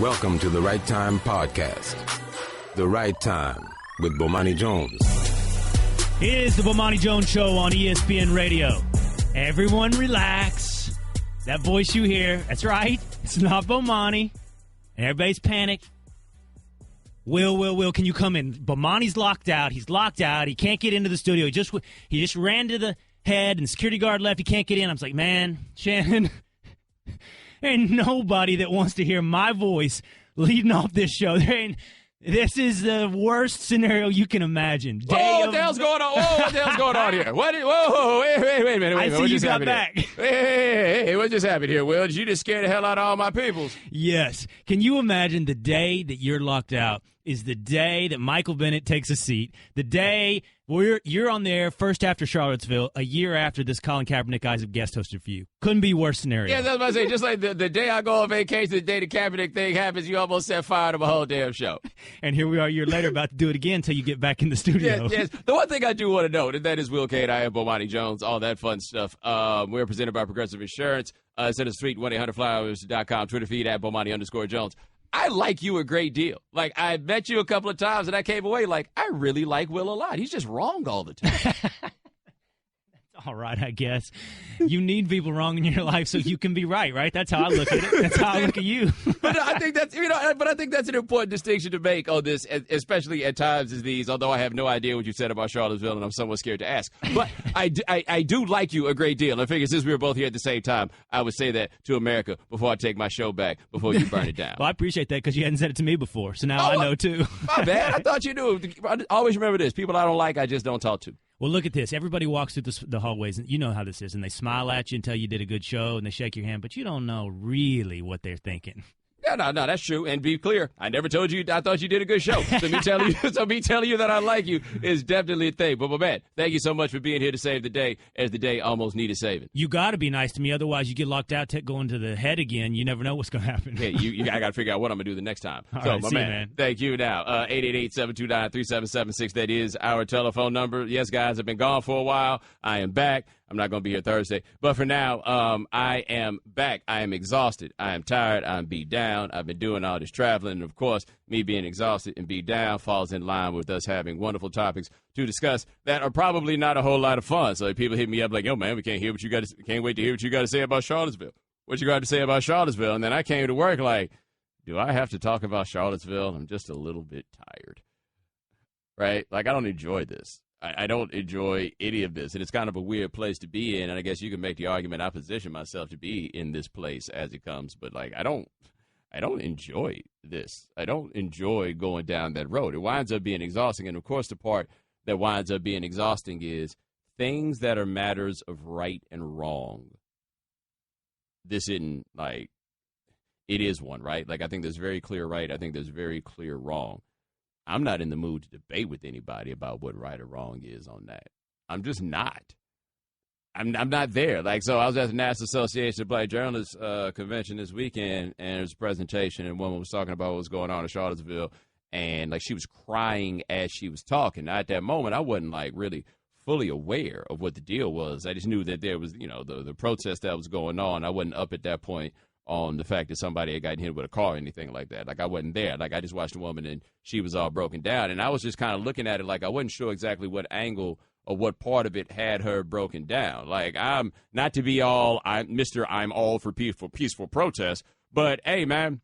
Welcome to the Right Time Podcast. The Right Time with Bomani Jones. It is the Bomani Jones Show on ESPN Radio. Everyone relax. That voice you hear, that's right. It's not Bomani. Everybody's panicked. Will, can you come in? Bomani's locked out. He's locked out. He can't get into the studio. He just ran to the head and the security guard left. He can't get in. I was like, man, Shannon, ain't nobody that wants to hear my voice leading off this show. This is the worst scenario you can imagine. What the hell's going on? Whoa, what the hell's going on here? Wait a minute. I see you got back. Hey, what just happened here, Will? Did you just scare the hell out of all my peoples? Yes. Can you imagine the day that you're locked out is the day that Michael Bennett takes a seat, the day where you're on there first after Charlottesville, a year after this Colin Kaepernick guys have guest hosted for you. Couldn't be worse scenario. Yeah, that's what I say. Just like the day I go on vacation, the day the Kaepernick thing happens, you almost set fire to the whole damn show. And here we are a year later about to do it again until you get back in the studio. Yes. The one thing I do want to note, and that is Will Cade, I am Bomani Jones, all that fun stuff. We're presented by Progressive Insurance. Send us a tweet, 1-800-Flowers.com, Twitter feed at Bomani_Jones. I like you a great deal. Like, I met you a couple of times, and I came away like, I really like Will a lot. He's just wrong all the time. All right, I guess. You need people wrong in your life so you can be right? That's how I look at it. That's how I look at you. But I think that's an important distinction to make on this, especially at times as these, although I have no idea what you said about Charlottesville, and I'm somewhat scared to ask. But I do like you a great deal. I figure since we were both here at the same time, I would say that to America before I take my show back, before you burn it down. Well, I appreciate that because you hadn't said it to me before, so now I know too. My bad. I thought you knew. Always remember this. People I don't like, I just don't talk to. Well, look at this. Everybody walks through the hallways, and you know how this is, and they smile at you and tell you did a good show, and they shake your hand, but you don't know really what they're thinking. Yeah, no, that's true. And be clear, I never told you I thought you did a good show. So me telling you that I like you is definitely a thing. But, man, thank you so much for being here to save the day as the day almost needed saving. You got to be nice to me. Otherwise, you get locked out, going to the head again. You never know what's going to happen. Yeah, I got to figure out what I'm going to do the next time. All right, my man, thank you now. 888-729-3776. That is our telephone number. Yes, guys, I've been gone for a while. I am back. I'm not going to be here Thursday. But for now, I am back. I am exhausted. I am tired. I'm beat down. I've been doing all this traveling. And, of course, me being exhausted and beat down falls in line with us having wonderful topics to discuss that are probably not a whole lot of fun. So people hit me up like, yo, man, we can't wait to hear what you got to say about Charlottesville. What you got to say about Charlottesville? And then I came to work like, do I have to talk about Charlottesville? I'm just a little bit tired. Right? Like, I don't enjoy this. I don't enjoy any of this, and it's kind of a weird place to be in, and I guess you can make the argument I position myself to be in this place as it comes, but, like, I don't enjoy this. I don't enjoy going down that road. It winds up being exhausting, and, of course, the part that winds up being exhausting is things that are matters of right and wrong. This isn't, like, it is one, right? Like, I think there's very clear right. I think there's very clear wrong. I'm not in the mood to debate with anybody about what right or wrong is on that. I'm just not. I'm not there. Like, so I was at the National Association of Black Journalists convention this weekend, and there was a presentation, and one was talking about what was going on in Charlottesville, and, like, she was crying as she was talking. Now, at that moment, I wasn't, like, really fully aware of what the deal was. I just knew that there was, the protest that was going on. I wasn't up at that point on the fact that somebody had gotten hit with a car or anything like that. Like, I wasn't there. Like, I just watched a woman, and she was all broken down. And I was just kind of looking at it like I wasn't sure exactly what angle or what part of it had her broken down. Like, I'm not to be all, I'm all for peaceful protest. But, hey, man,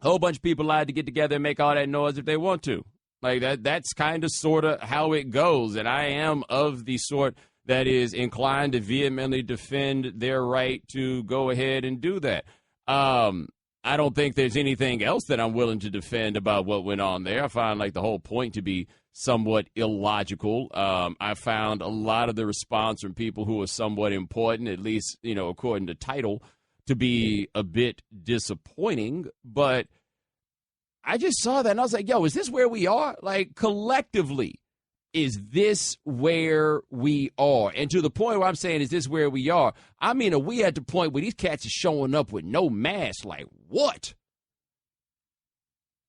a whole bunch of people lied to get together and make all that noise if they want to. Like, that's kind of sort of how it goes. And I am of the sort that is inclined to vehemently defend their right to go ahead and do that. I don't think there's anything else that I'm willing to defend about what went on there. I find, like, the whole point to be somewhat illogical. I found a lot of the response from people who are somewhat important, at least, according to title, to be a bit disappointing. But I just saw that, and I was like, yo, is this where we are? Like, collectively, is this where we are? And to the point where I'm saying, is this where we are? I mean, are we at the point where these cats are showing up with no mask? Like, what?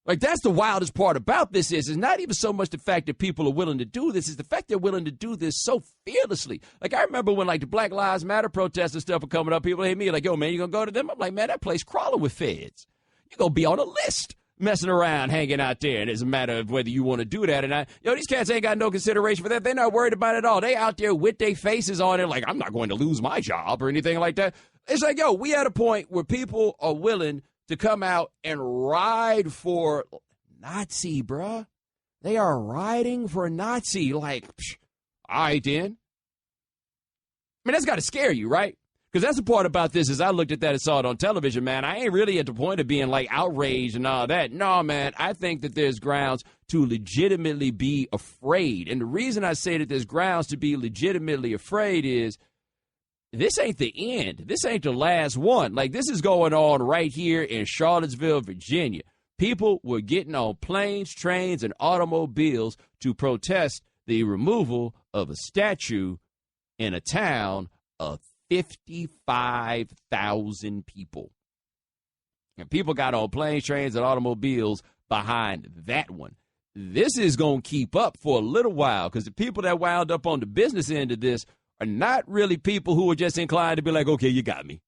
Like, that's the wildest part about this is not even so much the fact that people are willing to do this, is the fact they're willing to do this so fearlessly. Like, I remember when, like, the Black Lives Matter protests and stuff were coming up, people hit me like, yo, man, you gonna go to them? I'm like, man, that place crawling with feds. you're going to be on a list messing around, hanging out there. And it's a matter of whether you want to do that or not. These cats ain't got no consideration for that. They're not worried about it at all. They out there with their faces on it like, I'm not going to lose my job or anything like that. It's like, we at a point where people are willing to come out and ride for Nazi, bruh. They are riding for Nazi. Like, all right, then. I mean, that's got to scare you, right? Because that's the part about this is I looked at that and saw it on television, man. I ain't really at the point of being, like, outraged and all that. No, man, I think that there's grounds to legitimately be afraid. And the reason I say that there's grounds to be legitimately afraid is this ain't the end. This ain't the last one. Like, this is going on right here in Charlottesville, Virginia. People were getting on planes, trains, and automobiles to protest the removal of a statue in a town of 55,000 people. And people got on planes, trains, and automobiles behind that one. This is going to keep up for a little while because the people that wound up on the business end of this are not really people who are just inclined to be like, okay, you got me.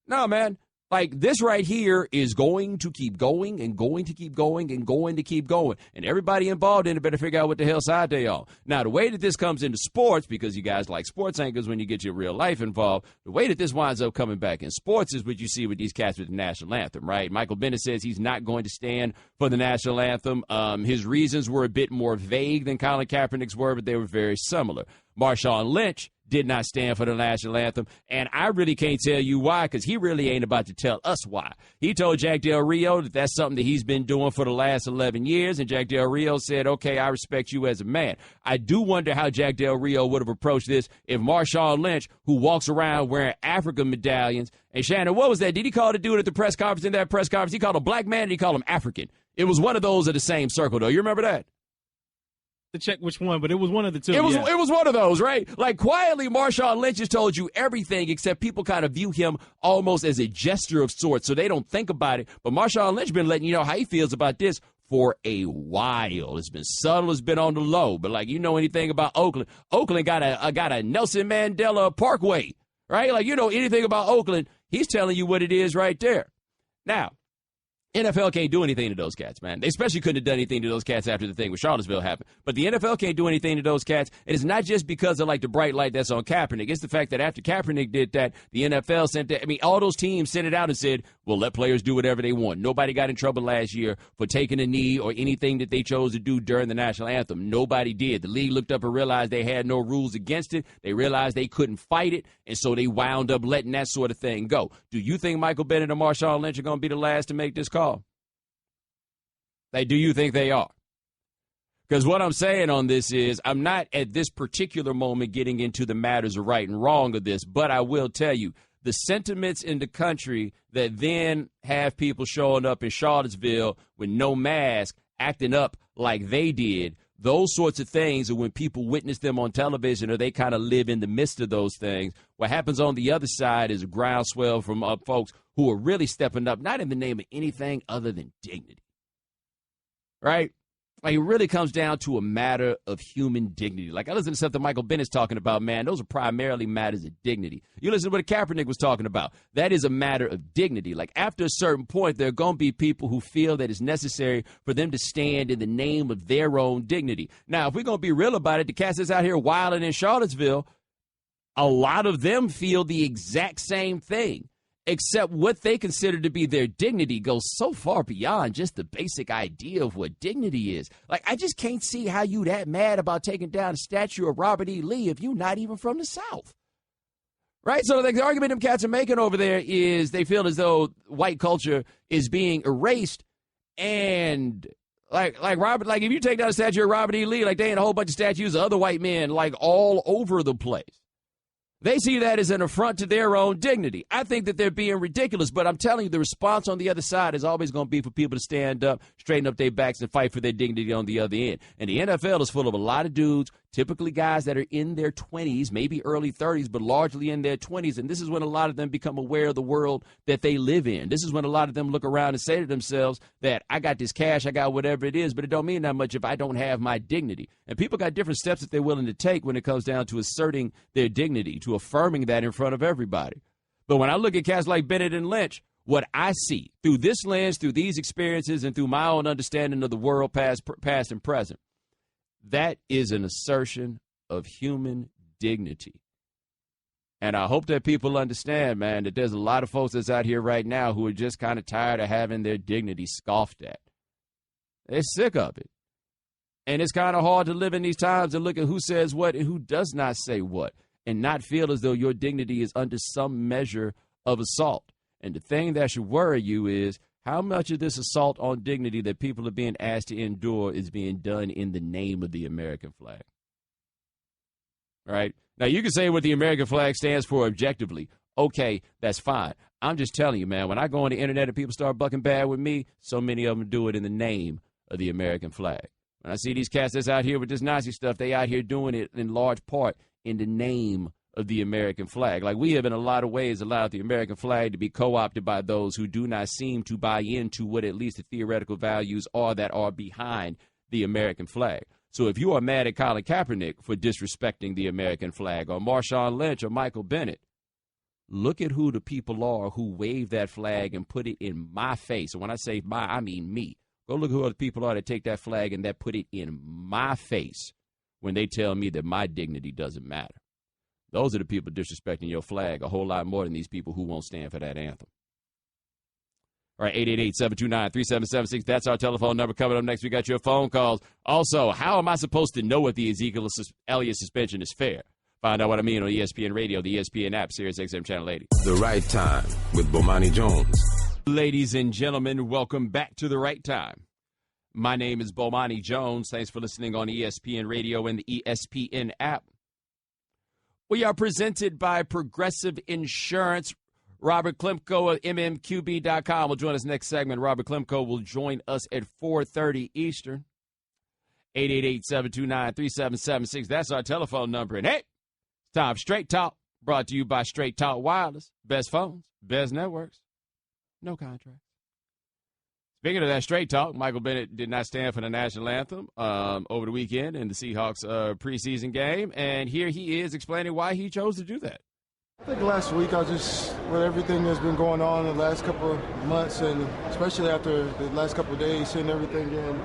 No, man. Like, this right here is going to keep going and going to keep going and going to keep going. And everybody involved in it better figure out what the hell side they on. Now, the way that this comes into sports, because you guys like sports anchors when you get your real life involved, the way that this winds up coming back in sports is what you see with these cats with the national anthem, right? Michael Bennett says he's not going to stand for the national anthem. His reasons were a bit more vague than Colin Kaepernick's were, but they were very similar. Marshawn Lynch did not stand for the national anthem, and I really can't tell you why, because he really ain't about to tell us why. He told Jack Del Rio that that's something that he's been doing for the last 11 years, and Jack Del Rio said, okay, I respect you as a man. I do wonder how Jack Del Rio would have approached this if Marshawn Lynch, who walks around wearing African medallions, and Shannon, what was that? Did he call the dude at the press conference in that press conference? He called him black man, and he called him African. It was one of those of the same circle, though. You remember that? To check which one, but it was one of the two. It was one of those, right? Like, quietly, Marshawn Lynch has told you everything, except people kind of view him almost as a gesture of sorts, so they don't think about it. But Marshawn Lynch been letting you know how he feels about this for a while. It's been subtle, it's been on the low. But like, you know anything about Oakland? Oakland got a Nelson Mandela Parkway, right? Like, you know anything about Oakland? He's telling you what it is right there. Now, NFL can't do anything to those cats, man. They especially couldn't have done anything to those cats after the thing with Charlottesville happened. But the NFL can't do anything to those cats. And it's not just because of, like, the bright light that's on Kaepernick. It's the fact that after Kaepernick did that, the NFL sent that. I mean, all those teams sent it out and said, well, let players do whatever they want. Nobody got in trouble last year for taking a knee or anything that they chose to do during the national anthem. Nobody did. The league looked up and realized they had no rules against it. They realized they couldn't fight it. And so they wound up letting that sort of thing go. Do you think Michael Bennett and Marshawn Lynch are going to be the last to make this call? Like, do you think they are? Because what I'm saying on this is I'm not at this particular moment getting into the matters of right and wrong of this, but I will tell you the sentiments in the country that then have people showing up in Charlottesville with no mask, acting up like they did, those sorts of things are when people witness them on television or they kind of live in the midst of those things. What happens on the other side is a groundswell from folks who are really stepping up, not in the name of anything other than dignity. Right? Like, it really comes down to a matter of human dignity. Like, I listen to stuff that Michael Bennett's talking about, man. Those are primarily matters of dignity. You listen to what Kaepernick was talking about. That is a matter of dignity. Like, after a certain point, there are going to be people who feel that it's necessary for them to stand in the name of their own dignity. Now, if we're going to be real about it, the cats that's out here wilding in Charlottesville, a lot of them feel the exact same thing. Except what they consider to be their dignity goes so far beyond just the basic idea of what dignity is. Like, I just can't see how you that mad about taking down a statue of Robert E. Lee if you're not even from the South. Right? So the argument them cats are making over there is they feel as though white culture is being erased. And like Robert, like if you take down a statue of Robert E. Lee, like they ain't a whole bunch of statues of other white men like all over the place. They see that as an affront to their own dignity. I think that they're being ridiculous, but I'm telling you, the response on the other side is always going to be for people to stand up, straighten up their backs, and fight for their dignity on the other end. And the NFL is full of a lot of dudes, typically guys that are in their 20s, maybe early 30s, but largely in their 20s. And this is when a lot of them become aware of the world that they live in. This is when a lot of them look around and say to themselves that I got this cash, I got whatever it is, but it don't mean that much if I don't have my dignity. And people got different steps that they're willing to take when it comes down to asserting their dignity, to affirming that in front of everybody. But when I look at cats like Bennett and Lynch, what I see through this lens, through these experiences, and through my own understanding of the world, past and present, that is an assertion of human dignity. And I hope that people understand, man, that there's a lot of folks that's out here right now who are just kind of tired of having their dignity scoffed at. They're sick of it. And it's kind of hard to live in these times and look at who says what and who does not say what, and not feel as though your dignity is under some measure of assault. And the thing that should worry you is how much of this assault on dignity that people are being asked to endure is being done in the name of the American flag. Right? Now, you can say what the American flag stands for objectively. Okay, that's fine. I'm just telling you, man, when I go on the internet and people start bucking bad with me, so many of them do it in the name of the American flag. When I see these cats that's out here with this Nazi stuff, they out here doing it in large part in the name of the American flag. Like, we have in a lot of ways allowed the American flag to be co-opted by those who do not seem to buy into what at least the theoretical values are that are behind the American flag. So if you are mad at Colin Kaepernick for disrespecting the American flag, or Marshawn Lynch or Michael Bennett, look at who the people are who wave that flag and put it in my face. And when I say my, I mean me. Go look at who the people are that take that flag and that put it in my face when they tell me that my dignity doesn't matter. Those are the people disrespecting your flag a whole lot more than these people who won't stand for that anthem. All right, 888-729-3776. That's our telephone number. Coming up next, we got your phone calls. Also, how am I supposed to know if the Ezekiel Elliott suspension is fair? Find out what I mean on ESPN Radio, the ESPN app, Sirius XM Channel 80. The Right Time with Bomani Jones. Ladies and gentlemen, welcome back to The Right Time. My name is Bomani Jones. Thanks for listening on ESPN Radio and the ESPN app. We are presented by Progressive Insurance. Robert Klemko of mmqb.com will join us next segment. Robert Klemko will join us at 4:30 Eastern. 888-729-3776. That's our telephone number. And hey, it's time for Straight Talk, brought to you by Straight Talk Wireless. Best phones, best networks, no contract. Speaking of that Straight Talk, Michael Bennett did not stand for the national anthem over the weekend in the Seahawks preseason game. And here he is explaining why he chose to do that. I think last week with everything that's been going on in the last couple of months, and especially after the last couple of days, seeing everything in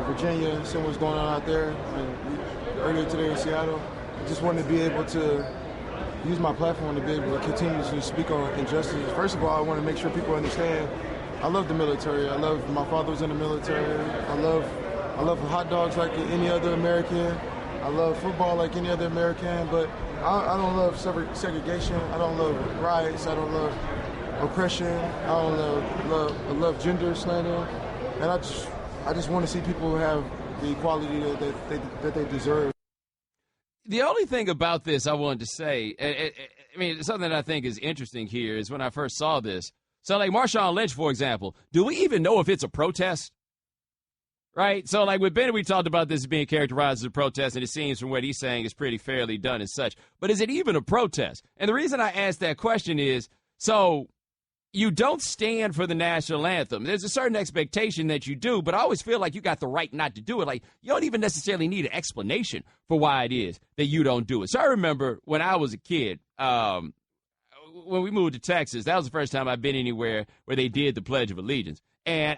Virginia, seeing what's going on out there, and earlier today in Seattle, I just wanted to be able to use my platform to be able to continue to speak on injustices. First of all, I want to make sure people understand I love the military. My father was in the military. I love hot dogs like any other American. I love football like any other American, but I don't love segregation. I don't love riots. I don't love oppression. I don't love gender slander. And I just want to see people have the equality that they deserve. The only thing about this I wanted to say, I mean, something that I think is interesting here is when I first saw this. So, like Marshawn Lynch, for example, do we even know if it's a protest? Right? So, like with Bennett, we talked about this being characterized as a protest, and it seems from what he's saying is pretty fairly done and such. But is it even a protest? And the reason I asked that question is, so you don't stand for the national anthem. There's a certain expectation that you do, but I always feel like you got the right not to do it. Like, you don't even necessarily need an explanation for why it is that you don't do it. So I remember when I was a kid, when we moved to Texas, that was the first time I've been anywhere where they did the Pledge of Allegiance. And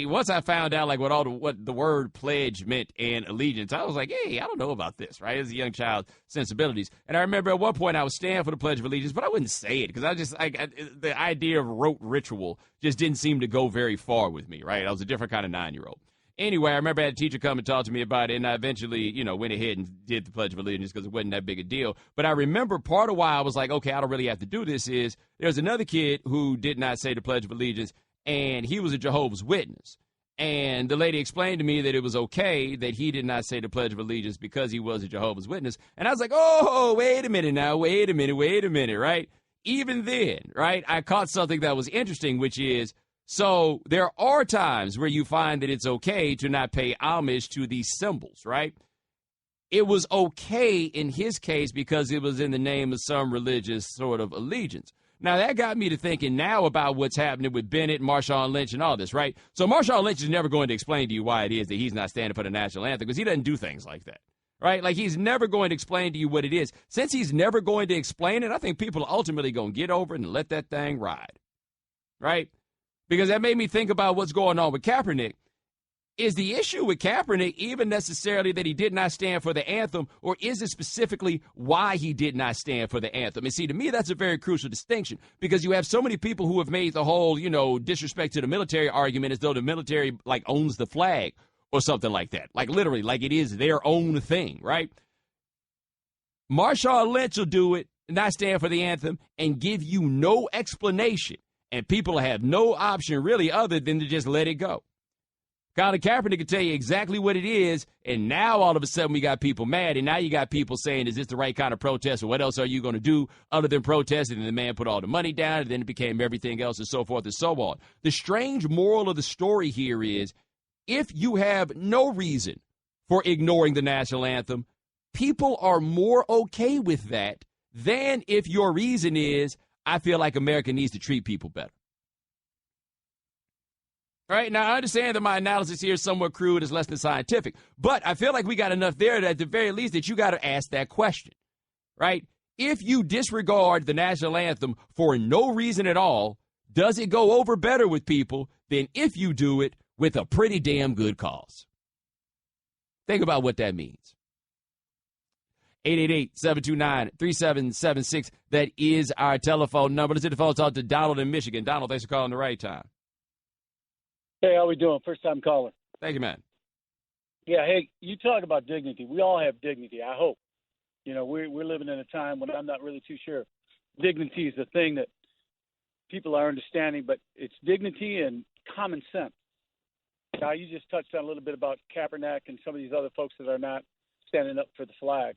once I found out like what the word pledge meant and allegiance, I was like, hey, I don't know about this, right? As a young child, sensibilities. And I remember at one point I was standing for the Pledge of Allegiance, but I wouldn't say it because the idea of rote ritual just didn't seem to go very far with me, right? I was a different kind of 9-year-old. Anyway, I remember I had a teacher come and talk to me about it, and I eventually, went ahead and did the Pledge of Allegiance because it wasn't that big a deal. But I remember part of why I was like, okay, I don't really have to do this is there's another kid who did not say the Pledge of Allegiance, and he was a Jehovah's Witness. And the lady explained to me that it was okay that he did not say the Pledge of Allegiance because he was a Jehovah's Witness. And I was like, oh, wait a minute, right? Even then, right, I caught something that was interesting, which is, so there are times where you find that it's okay to not pay homage to these symbols, right? It was okay in his case because it was in the name of some religious sort of allegiance. Now, that got me to thinking now about what's happening with Bennett, Marshawn Lynch, and all this, right? So Marshawn Lynch is never going to explain to you why it is that he's not standing for the national anthem because he doesn't do things like that, right? Like, he's never going to explain to you what it is. Since he's never going to explain it, I think people are ultimately going to get over it and let that thing ride. right? Because that made me think about what's going on with Kaepernick. Is the issue with Kaepernick even necessarily that he did not stand for the anthem, or is it specifically why he did not stand for the anthem? And see, to me, that's a very crucial distinction, because you have so many people who have made the whole, disrespect to the military argument as though the military, owns the flag or something like that. Literally, it is their own thing, right? Marshawn Lynch will do it, not stand for the anthem, and give you no explanation. And people have no option, really, other than to just let it go. Colin Kaepernick can tell you exactly what it is, and now all of a sudden we got people mad, and now you got people saying, is this the right kind of protest, or what else are you going to do other than protest? And the man put all the money down, and then it became everything else, and so forth and so on. The strange moral of the story here is, if you have no reason for ignoring the national anthem, people are more okay with that than if your reason is, I feel like America needs to treat people better. All right, now I understand that my analysis here is somewhat crude, is less than scientific, but I feel like we got enough there that at the very least that you got to ask that question, right? If you disregard the national anthem for no reason at all, does it go over better with people than if you do it with a pretty damn good cause? Think about what that means. 888-729-3776. That is our telephone number. Let's hit the phone talk to Donald in Michigan. Donald, thanks for calling the right time. Hey, how we doing? First time caller. Thank you, man. Yeah, hey, you talk about dignity. We all have dignity, I hope. We're living in a time when I'm not really too sure. Dignity is the thing that people are understanding, but it's dignity and common sense. Now, you just touched on a little bit about Kaepernick and some of these other folks that are not standing up for the flag.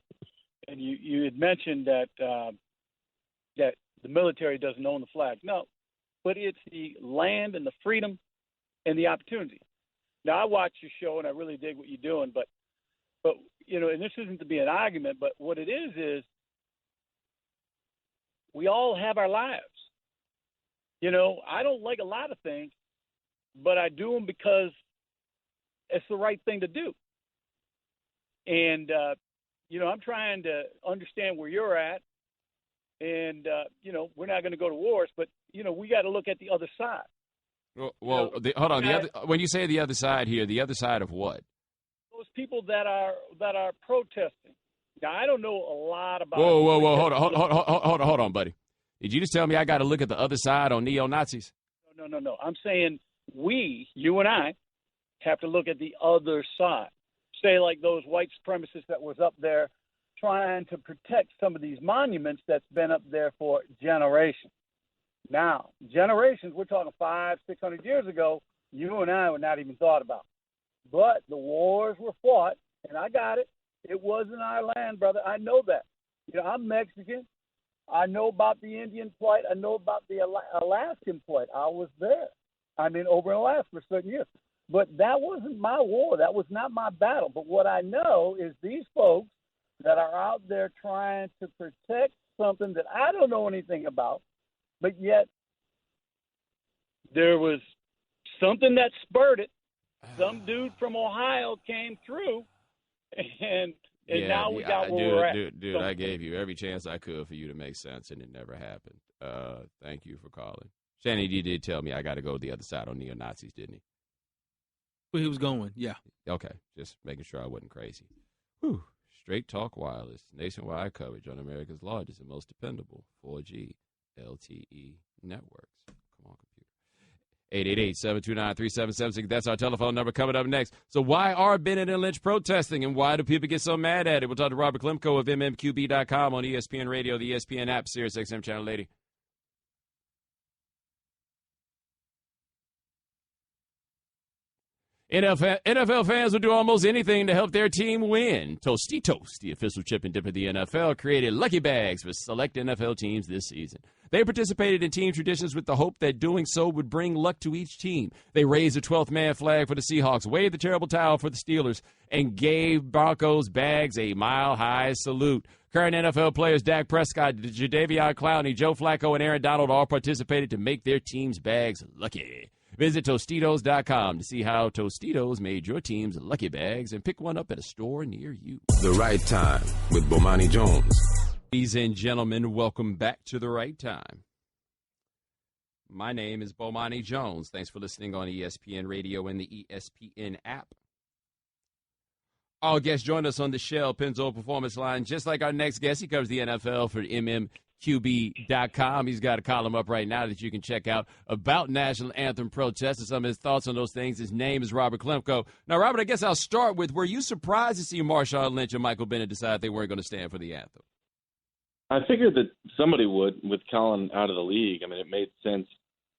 And you had mentioned that that the military doesn't own the flag. No, but it's the land and the freedom and the opportunity. Now, I watch your show, and I really dig what you're doing, but and this isn't to be an argument, but what it is we all have our lives. I don't like a lot of things, but I do them because it's the right thing to do. And, I'm trying to understand where you're at, and, we're not going to go to wars, but, we got to look at the other side. Hold on. When you say the other side here, the other side of what? Those people that are protesting. Now, I don't know a lot about. Whoa! Hold on, buddy. Did you just tell me I got to look at the other side on neo-Nazis? No. I'm saying you and I, have to look at the other side. Say like those white supremacists that was up there trying to protect some of these monuments that's been up there for generations. Now, generations, we're talking 500-600 years ago, you and I were not even thought about. But the wars were fought, and I got it. It wasn't our land, brother. I know that. I'm Mexican. I know about the Indian plight. I know about the Alaskan plight. I was there. Over in Alaska for certain years. But that wasn't my war. That was not my battle. But what I know is these folks that are out there trying to protect something that I don't know anything about, but yet there was something that spurred it. Some dude from Ohio came through, and now we got where we're at. Dude, I gave you every chance I could for you to make sense, and it never happened. Thank you for calling. Shannon, you did tell me I got to go to the other side on neo-Nazis, didn't he? Where he was going, yeah. Okay, just making sure I wasn't crazy. Whew. Straight Talk Wireless, nationwide coverage on America's largest and most dependable 4G LTE networks. Come on, computer. 888-729-3776. That's our telephone number. Coming up next. So why are Bennett and Lynch protesting, and why do people get so mad at it? We'll talk to Robert Klemko of MMQB.com on ESPN Radio, the ESPN app, Sirius XM Channel 80. NFL fans will do almost anything to help their team win. Tostitos, the official chip and dip of the NFL, created lucky bags for select NFL teams this season. They participated in team traditions with the hope that doing so would bring luck to each team. They raised the 12th man flag for the Seahawks, waved the terrible towel for the Steelers, and gave Broncos bags a mile-high salute. Current NFL players Dak Prescott, Jadeveon Clowney, Joe Flacco, and Aaron Donald all participated to make their team's bags lucky. Visit Tostitos.com to see how Tostitos made your team's lucky bags and pick one up at a store near you. The Right Time with Bomani Jones. Ladies and gentlemen, welcome back to The Right Time. My name is Bomani Jones. Thanks for listening on ESPN Radio and the ESPN app. All guests join us on the Shell Pennzoil Performance Line. Just like our next guest, he covers the NFL for MMQB.com. He's got a column up right now that you can check out about national anthem protests and some of his thoughts on those things. His name is Robert Klemko. Now, Robert, I guess I'll start with, were you surprised to see Marshawn Lynch and Michael Bennett decide they weren't going to stand for the anthem? I figured that somebody would, with Colin out of the league. I mean, it made sense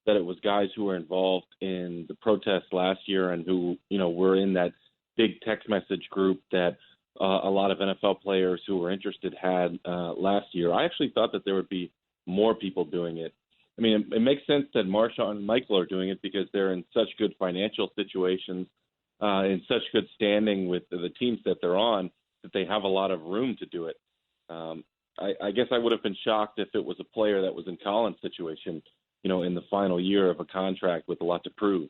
that it was guys who were involved in the protests last year and who, were in that big text message group that a lot of NFL players who were interested had last year. I actually thought that there would be more people doing it. I mean, it makes sense that Marshawn and Michael are doing it because they're in such good financial situations, in such good standing with the teams that they're on, that they have a lot of room to do it. I guess I would have been shocked if it was a player that was in Colin's situation, in the final year of a contract with a lot to prove.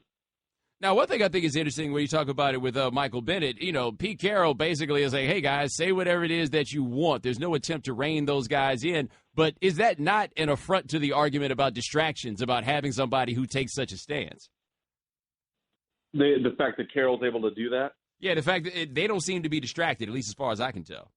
Now, one thing I think is interesting when you talk about it with Michael Bennett, Pete Carroll basically is like, hey, guys, say whatever it is that you want. There's no attempt to rein those guys in. But is that not an affront to the argument about distractions, about having somebody who takes such a stance? The fact that Carroll's able to do that? Yeah, the fact that they don't seem to be distracted, at least as far as I can tell.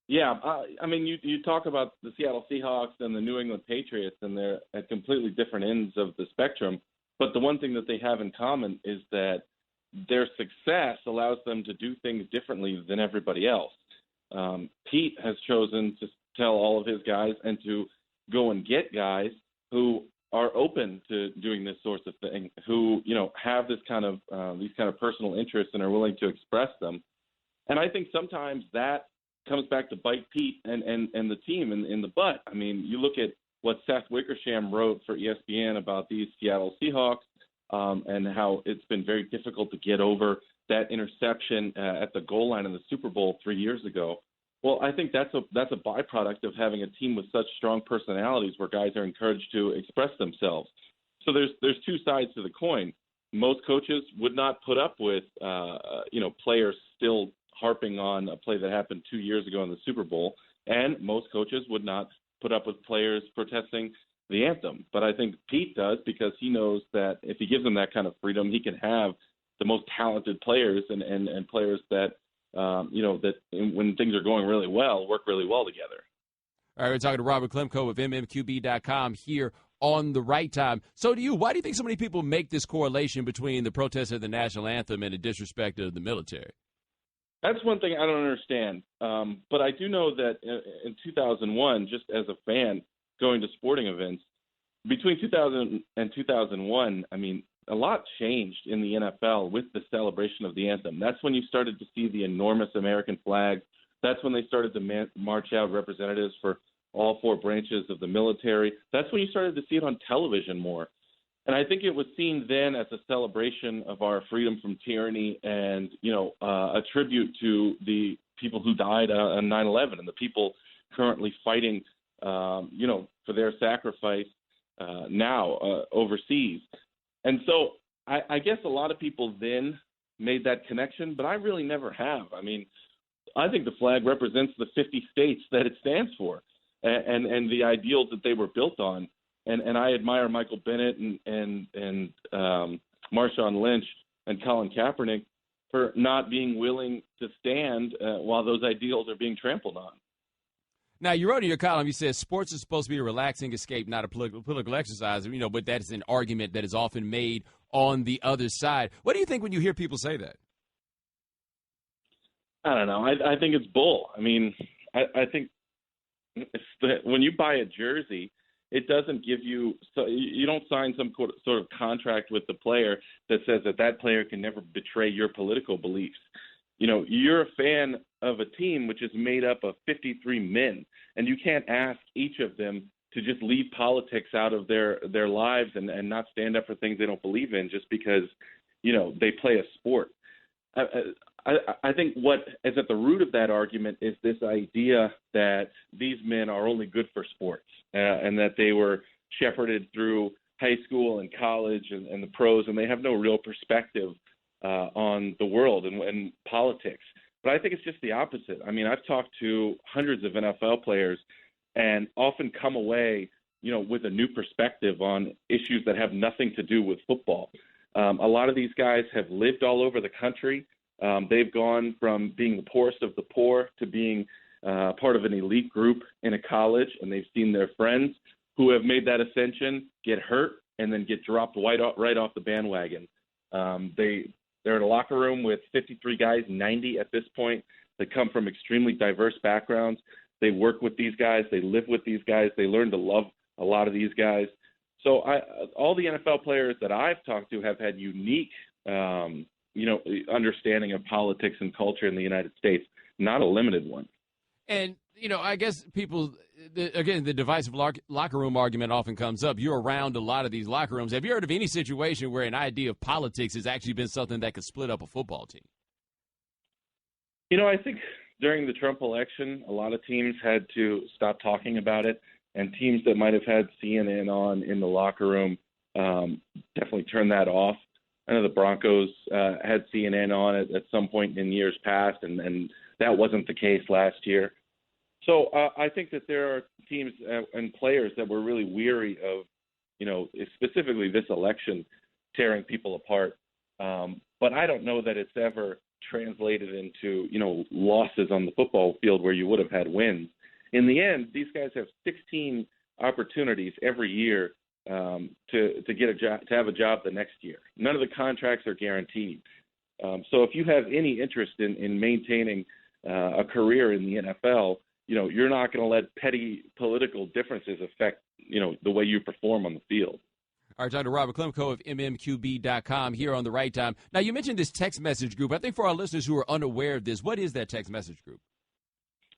Yeah, I mean, you talk about the Seattle Seahawks and the New England Patriots, and they're at completely different ends of the spectrum. But the one thing that they have in common is that their success allows them to do things differently than everybody else. Pete has chosen to tell all of his guys and to go and get guys who are open to doing this sort of thing, who, have this kind of these kind of personal interests and are willing to express them. And I think sometimes that comes back to bite Pete and the team in the butt. I mean, you look at what Seth Wickersham wrote for ESPN about these Seattle Seahawks and how it's been very difficult to get over that interception at the goal line in the Super Bowl 3 years ago. Well, I think that's a byproduct of having a team with such strong personalities where guys are encouraged to express themselves. So there's two sides to the coin. Most coaches would not put up with players still harping on a play that happened 2 years ago in the Super Bowl, and most coaches would not put up with players protesting the anthem. But I think Pete does, because he knows that if he gives them that kind of freedom, he can have the most talented players and players that, that when things are going really well, work really well together. All right, we're talking to Robert Klemko of MMQB.com here on The Right Time. So why do you think so many people make this correlation between the protest of the national anthem and the disrespect of the military? That's one thing I don't understand. But I do know that in 2001, just as a fan going to sporting events, between 2000 and 2001, I mean, a lot changed in the NFL with the celebration of the anthem. That's when you started to see the enormous American flag. That's when they started to march out representatives for all four branches of the military. That's when you started to see it on television more. And I think it was seen then as a celebration of our freedom from tyranny and, a tribute to the people who died on 9/11 and the people currently fighting, for their sacrifice now overseas. And so I guess a lot of people then made that connection, but I really never have. I mean, I think the flag represents the 50 states that it stands for and the ideals that they were built on. And I admire Michael Bennett and Marshawn Lynch and Colin Kaepernick for not being willing to stand while those ideals are being trampled on. Now, you wrote in your column, you said sports is supposed to be a relaxing escape, not a political exercise, but that is an argument that is often made on the other side. What do you think when you hear people say that? I don't know. I think it's bull. I mean, I think when you buy a jersey, it doesn't give you – so you don't sign some sort of contract with the player that says that player can never betray your political beliefs. You're a fan of a team which is made up of 53 men, and you can't ask each of them to just leave politics out of their lives and not stand up for things they don't believe in just because, they play a sport. I think what is at the root of that argument is this idea that these men are only good for sports and that they were shepherded through high school and college and the pros, and they have no real perspective on the world and politics. But I think it's just the opposite. I mean, I've talked to hundreds of NFL players and often come away with a new perspective on issues that have nothing to do with football. A lot of these guys have lived all over the country. They've gone from being the poorest of the poor to being part of an elite group in a college, and they've seen their friends who have made that ascension get hurt and then get dropped right off the bandwagon. They're in a locker room with 53 guys, 90 at this point, that come from extremely diverse backgrounds. They work with these guys. They live with these guys. They learn to love a lot of these guys. So all the NFL players that I've talked to have had unique, understanding of politics and culture in the United States, not a limited one. And, I guess people, the divisive locker room argument often comes up. You're around a lot of these locker rooms. Have you heard of any situation where an idea of politics has actually been something that could split up a football team? I think during the Trump election, a lot of teams had to stop talking about it, and teams that might have had CNN on in the locker room definitely turned that off. I know the Broncos had CNN on at some point in years past, and that wasn't the case last year. So I think that there are teams and players that were really weary of, specifically this election tearing people apart. But I don't know that it's ever translated into, losses on the football field where you would have had wins. In the end, these guys have 16 opportunities every year to get a job, to have a job the next year. None of the contracts are guaranteed. So if you have any interest in maintaining a career in the NFL, you're not going to let petty political differences affect, the way you perform on the field. All right, talking to Robert Klemko of mmqb.com here on The Right Time. Now, you mentioned this text message group. I think for our listeners who are unaware of this, what is that text message group?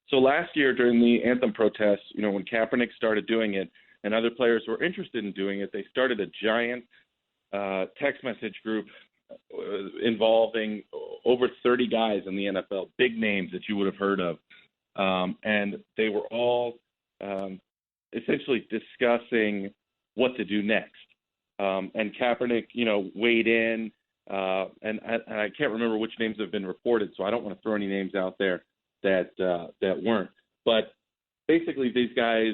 So last year during the anthem protests, when Kaepernick started doing it and other players were interested in doing it, they started a giant text message group involving over 30 guys in the NFL, big names that you would have heard of. And they were all essentially discussing what to do next. And Kaepernick, weighed in, and I can't remember which names have been reported, so I don't want to throw any names out there that weren't. But basically, these guys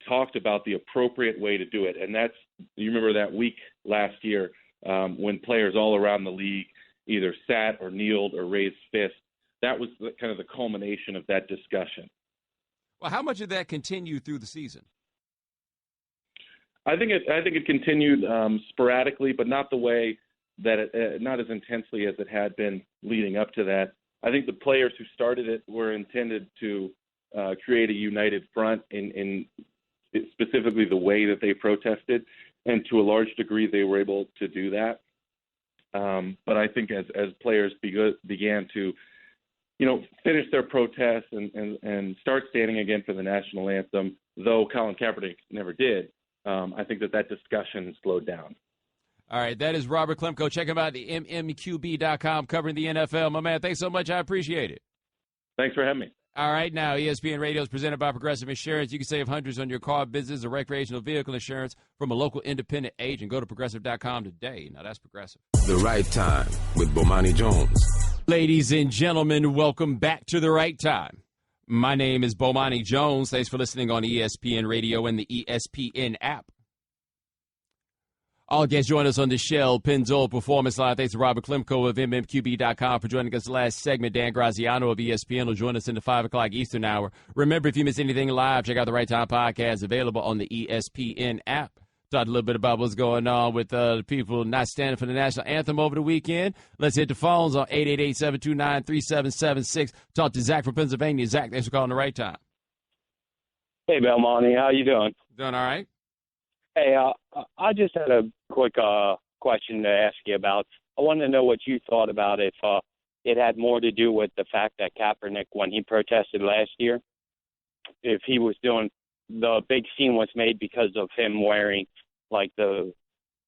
talked about the appropriate way to do it, and you remember that week last year when players all around the league either sat or kneeled or raised fists. That was kind of the culmination of that discussion. Well, how much of that continued through the season? I think it continued sporadically, but not the way that not as intensely as it had been leading up to that. I think the players who started it were intended to create a united front in specifically the way that they protested, and to a large degree they were able to do that. But I think as players began to finish their protests and start standing again for the national anthem, though Colin Kaepernick never did, I think that discussion slowed down. All right, that is Robert Klemko. Check him out at the mmqb.com, covering the NFL. My man, thanks so much. I appreciate it. Thanks for having me. All right, now ESPN Radio is presented by Progressive Insurance. You can save hundreds on your car, business, or recreational vehicle insurance from a local independent agent. Go to Progressive.com today. Now, that's Progressive. The Right Time with Bomani Jones. Ladies and gentlemen, welcome back to The Right Time. My name is Bomani Jones. Thanks for listening on ESPN Radio and the ESPN app. All guests join us on the Shell Pennzoil Performance Line. Thanks to Robert Klemko of mmqb.com for joining us last segment. Dan Graziano of ESPN will join us in the 5 o'clock Eastern hour. Remember, if you miss anything live, check out the Right Time podcast available on the ESPN app. Talked a little bit about what's going on with the people not standing for the national anthem over the weekend. Let's hit the phones on 888-729-3776. Talk to Zach from Pennsylvania. Zach, thanks for calling the Right Time. Hey, Belmonte. How you doing? Doing all right. Hey, I just had a quick question to ask you about. I wanted to know what you thought about if it had more to do with the fact that Kaepernick, when he protested last year, if he was doing the big scene was made because of him wearing like the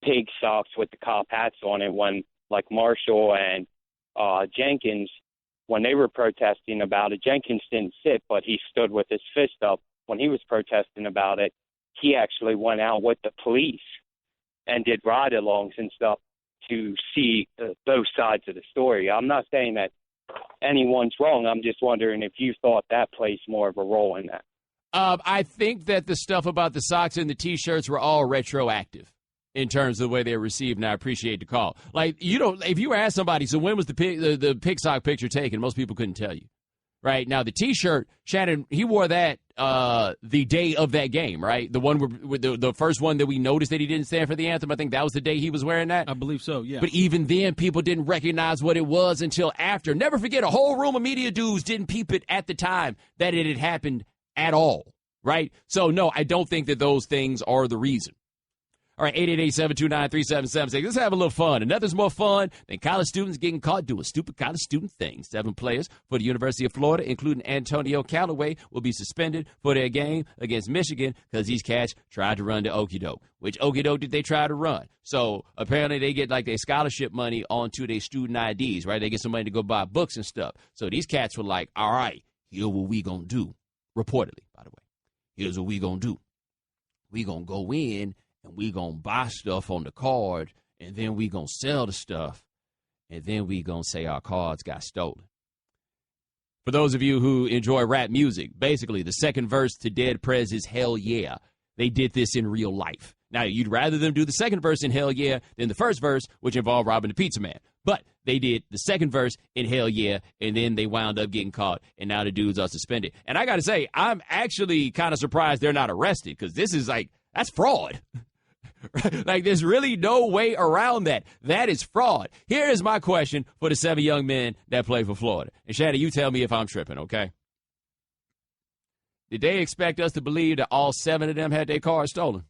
pig socks with the cop hats on it, when like Marshall and Jenkins, when they were protesting about it, Jenkins didn't sit, but he stood with his fist up. When he was protesting about it, he actually went out with the police and did ride-alongs and stuff to see both sides of the story. I'm not saying that anyone's wrong. I'm just wondering if you thought that plays more of a role in that. I think that the stuff about the socks and the T-shirts were all retroactive in terms of the way they were received, and I appreciate the call. Like, if you ask somebody, so when was the pig sock picture taken, most people couldn't tell you. Right? Now, the T-shirt, Shannon, he wore that the day of that game, right? The one with the first one that we noticed that he didn't stand for the anthem. I think that was the day he was wearing that. I believe so, yeah. But even then, people didn't recognize what it was until after. Never forget, a whole room of media dudes didn't peep it at the time that it had happened at all, right? So, no, I don't think that those things are the reason. All right, 888-729-3776. Let's have a little fun. And nothing's more fun than college students getting caught doing stupid college student things. 7 players for the University of Florida, including Antonio Callaway, will be suspended for their game against Michigan because these cats tried to run the okie doke. Which okie doke did they try to run? So apparently they get like their scholarship money onto their student IDs, right? They get some money to go buy books and stuff. So these cats were like, all right, here's what we gonna do. Reportedly, by the way. Here's what we gonna do. We gonna go in and we gonna buy stuff on the card, and then we gonna sell the stuff, and then we gonna say our cards got stolen. For those of you who enjoy rap music, basically the second verse to Dead Prez's Hell Yeah, they did this in real life. Now, you'd rather them do the second verse in Hell Yeah than the first verse, which involved robbing the pizza man. But they did the second verse in Hell Yeah, and then they wound up getting caught, and now the dudes are suspended. And I got to say, I'm actually kind of surprised they're not arrested, because this is like, that's fraud. Like, there's really no way around that. That is fraud. Here is my question for the 7 young men that play for Florida. And, Shannon, you tell me if I'm tripping, okay? Did they expect us to believe that all 7 of them had their cars stolen?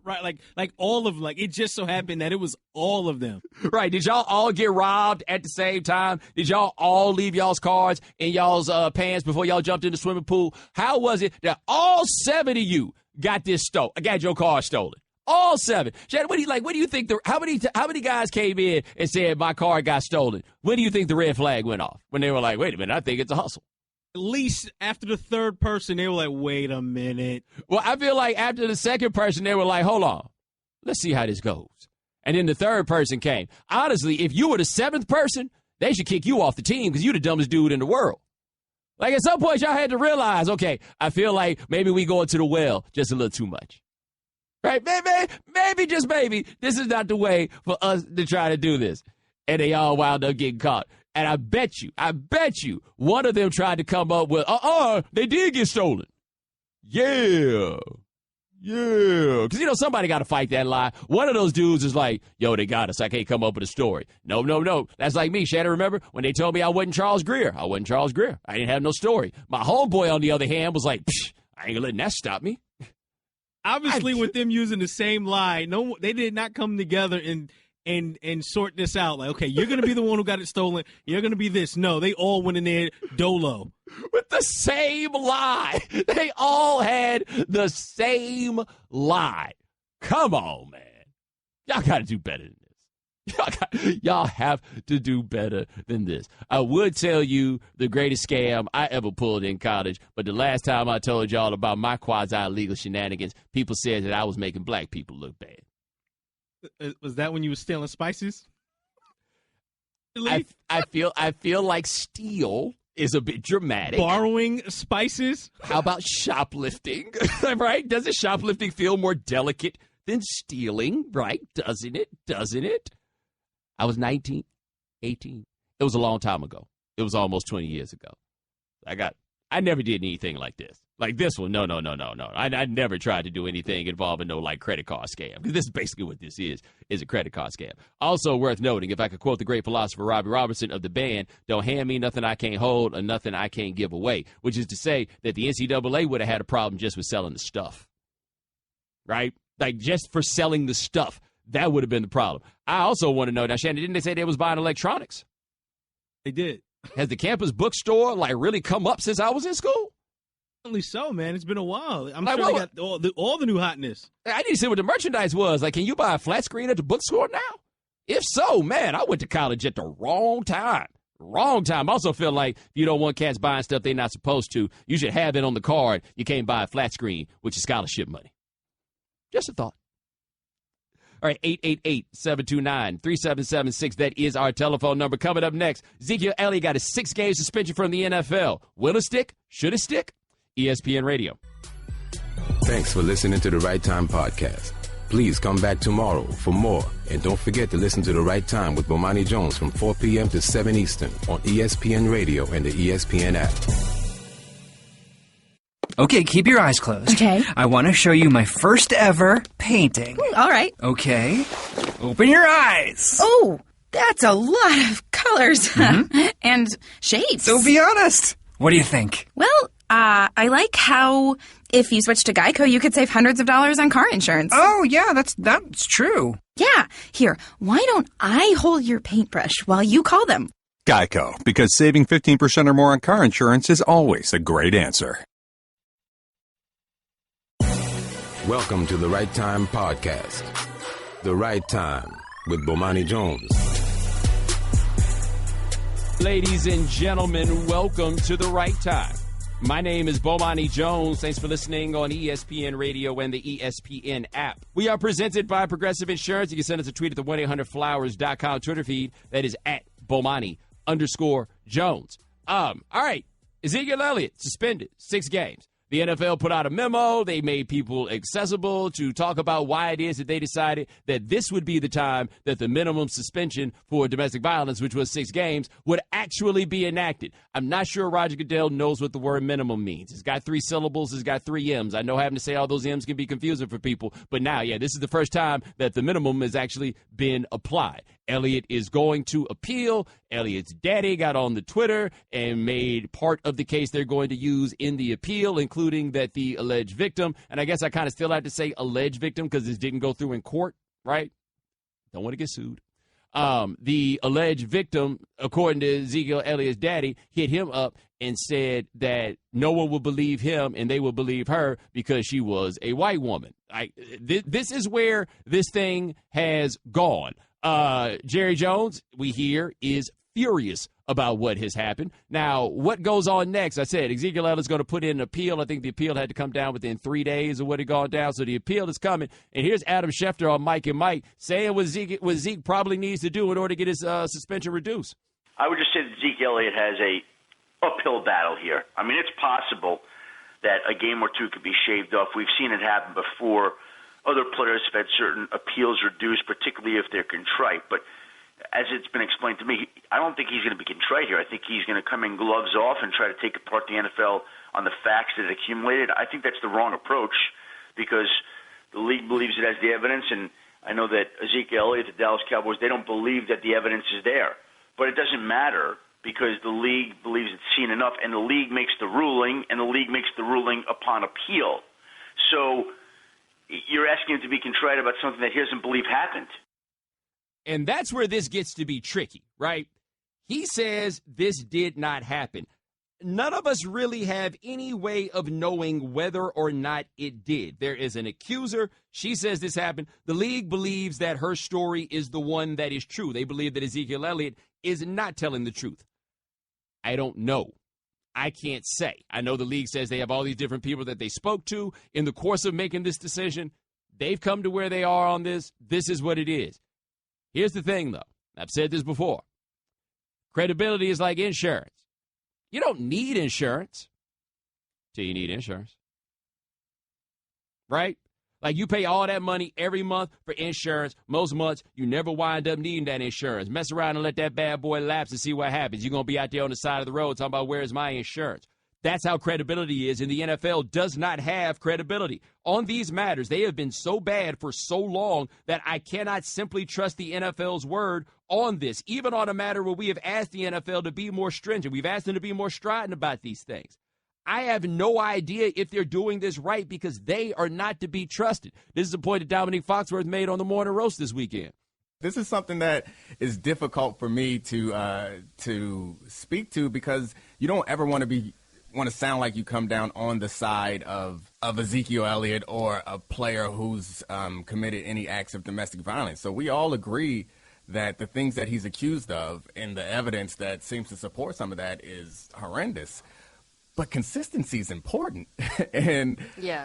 Right, like all of them. Like, it just so happened that it was all of them. Right. Did y'all all get robbed at the same time? Did y'all all leave y'all's cards in y'all's pants before y'all jumped in the swimming pool? How was it that all 7 of you got your car stolen? All 7. Shannon, what do you think how many guys came in and said my car got stolen? When do you think the red flag went off? When they were like, wait a minute, I think it's a hustle. At least after the third person, they were like, wait a minute. Well, I feel like after the second person, they were like, hold on, let's see how this goes. And then the third person came. Honestly, if you were the 7th person, they should kick you off the team because you're the dumbest dude in the world. Like, at some point, y'all had to realize, okay, I feel like maybe we go into the well just a little too much. Right? Maybe, just maybe, this is not the way for us to try to do this. And they all wound up getting caught. And I bet you, one of them tried to come up with, they did get stolen. Yeah. Because, somebody got to fight that lie. One of those dudes is like, yo, they got us. I can't come up with a story. No. That's like me. Shannon, remember when they told me I wasn't Charles Greer? I wasn't Charles Greer. I didn't have no story. My homeboy, on the other hand, was like, I ain't gonna let that stop me. Obviously, with them using the same lie, no, they did not come together and sort this out. Like, okay, you're going to be the one who got it stolen. You're going to be this. No, they all went in there dolo. With the same lie. They all had the same lie. Come on, man. Y'all got to do better than this. Y'all have to do better than this. I would tell you the greatest scam I ever pulled in college, but the last time I told y'all about my quasi-legal shenanigans, people said that I was making black people look bad. Was that when you were stealing spices? I feel like steal is a bit dramatic. Borrowing spices? How about shoplifting? Right? Doesn't shoplifting feel more delicate than stealing? Right? Doesn't it? I was 19, 18. It was a long time ago. It was almost 20 years ago. I never did anything like this. Like this one, no. I never tried to do anything involving no, like, credit card scam. Because this is basically what this is a credit card scam. Also worth noting, if I could quote the great philosopher Robbie Robertson of the band, don't hand me nothing I can't hold or nothing I can't give away. Which is to say that the NCAA would have had a problem just with selling the stuff. Right? Like, just for selling the stuff. That would have been the problem. I also want to know, now, Shannon, didn't they say they was buying electronics? They did. Has the campus bookstore, like, really come up since I was in school? Only so, man. It's been a while. I'm sure they got all the new hotness. I need to see what the merchandise was. Like, can you buy a flat screen at the bookstore now? If so, man, I went to college at the wrong time. I also feel like if you don't want cats buying stuff they're not supposed to, you should have it on the card. You can't buy a flat screen with your scholarship money. Just a thought. All right, 888-729-3776. That is our telephone number. Coming up next, Ezekiel Elliott got a 6-game suspension from the NFL. Will it stick? Should it stick? ESPN Radio. Thanks for listening to the Right Time Podcast. Please come back tomorrow for more. And don't forget to listen to The Right Time with Bomani Jones from 4 p.m. to 7 Eastern on ESPN Radio and the ESPN app. Okay, keep your eyes closed. Okay. I want to show you my first ever painting. All right. Okay. Open your eyes. Oh, that's a lot of colors and shapes. So be honest. What do you think? Well, I like how if you switch to Geico, you could save hundreds of dollars on car insurance. Oh, yeah, that's true. Yeah. Here, why don't I hold your paintbrush while you call them? Geico, because saving 15% or more on car insurance is always a great answer. Welcome to the Right Time Podcast. The Right Time with Bomani Jones. Ladies and gentlemen, welcome to The Right Time. My name is Bomani Jones. Thanks for listening on ESPN Radio and the ESPN app. We are presented by Progressive Insurance. You can send us a tweet at the 1-800-Flowers.com Twitter feed. That is at Bomani_Jones. All right. Ezekiel Elliott suspended 6 games. The NFL put out a memo. They made people accessible to talk about why it is that they decided that this would be the time that the minimum suspension for domestic violence, which was 6 games, would actually be enacted. I'm not sure Roger Goodell knows what the word minimum means. It's got 3 syllables. It's got 3 M's. I know having to say all those M's can be confusing for people, but now, this is the first time that the minimum has actually been applied. Elliott is going to appeal. Elliott's daddy got on the Twitter and made part of the case they're going to use in the appeal, including that the alleged victim, and I guess I kind of still have to say alleged victim because this didn't go through in court, right? Don't want to get sued. The alleged victim, according to Ezekiel Elliott's daddy, hit him up and said that no one will believe him and they will believe her because she was a white woman. This is where this thing has gone. Jerry Jones, we hear, is furious about what has happened. Now, what goes on next? I said Ezekiel Elliott's going to put in an appeal. I think the appeal had to come down within 3 days of what had gone down, so the appeal is coming. And here's Adam Schefter on Mike and Mike saying what Zeke probably needs to do in order to get his suspension reduced. I would just say that Zeke Elliott has a uphill battle here. I mean, it's possible that a game or two could be shaved off. We've seen it happen before. Other players have had certain appeals reduced, particularly if they're contrite. But as it's been explained to me, I don't think he's going to be contrite here. I think he's going to come in gloves off and try to take apart the NFL on the facts that it accumulated. I think that's the wrong approach because the league believes it has the evidence, and I know that Ezekiel Elliott, the Dallas Cowboys, they don't believe that the evidence is there. But it doesn't matter because the league believes it's seen enough, and the league makes the ruling, and the league makes the ruling upon appeal. So you're asking him to be contrite about something that he doesn't believe happened. And that's where this gets to be tricky, right? He says this did not happen. None of us really have any way of knowing whether or not it did. There is an accuser. She says this happened. The league believes that her story is the one that is true. They believe that Ezekiel Elliott is not telling the truth. I don't know. I can't say. I know the league says they have all these different people that they spoke to in the course of making this decision. They've come to where they are on this. This is what it is. Here's the thing, though. I've said this before. Credibility is like insurance. You don't need insurance till you need insurance. Right? Like you pay all that money every month for insurance. Most months, you never wind up needing that insurance. Mess around and let that bad boy lapse and see what happens. You're going to be out there on the side of the road talking about where's my insurance. That's how credibility is, and the NFL does not have credibility. On these matters, they have been so bad for so long that I cannot simply trust the NFL's word on this, even on a matter where we have asked the NFL to be more stringent. We've asked them to be more strident about these things. I have no idea if they're doing this right because they are not to be trusted. This is a point that Dominique Foxworth made on the Morning Roast this weekend. This is something that is difficult for me to speak to because you don't ever want to sound like you come down on the side of Ezekiel Elliott or a player who's committed any acts of domestic violence. So we all agree that the things that he's accused of and the evidence that seems to support some of that is horrendous. But consistency is important. And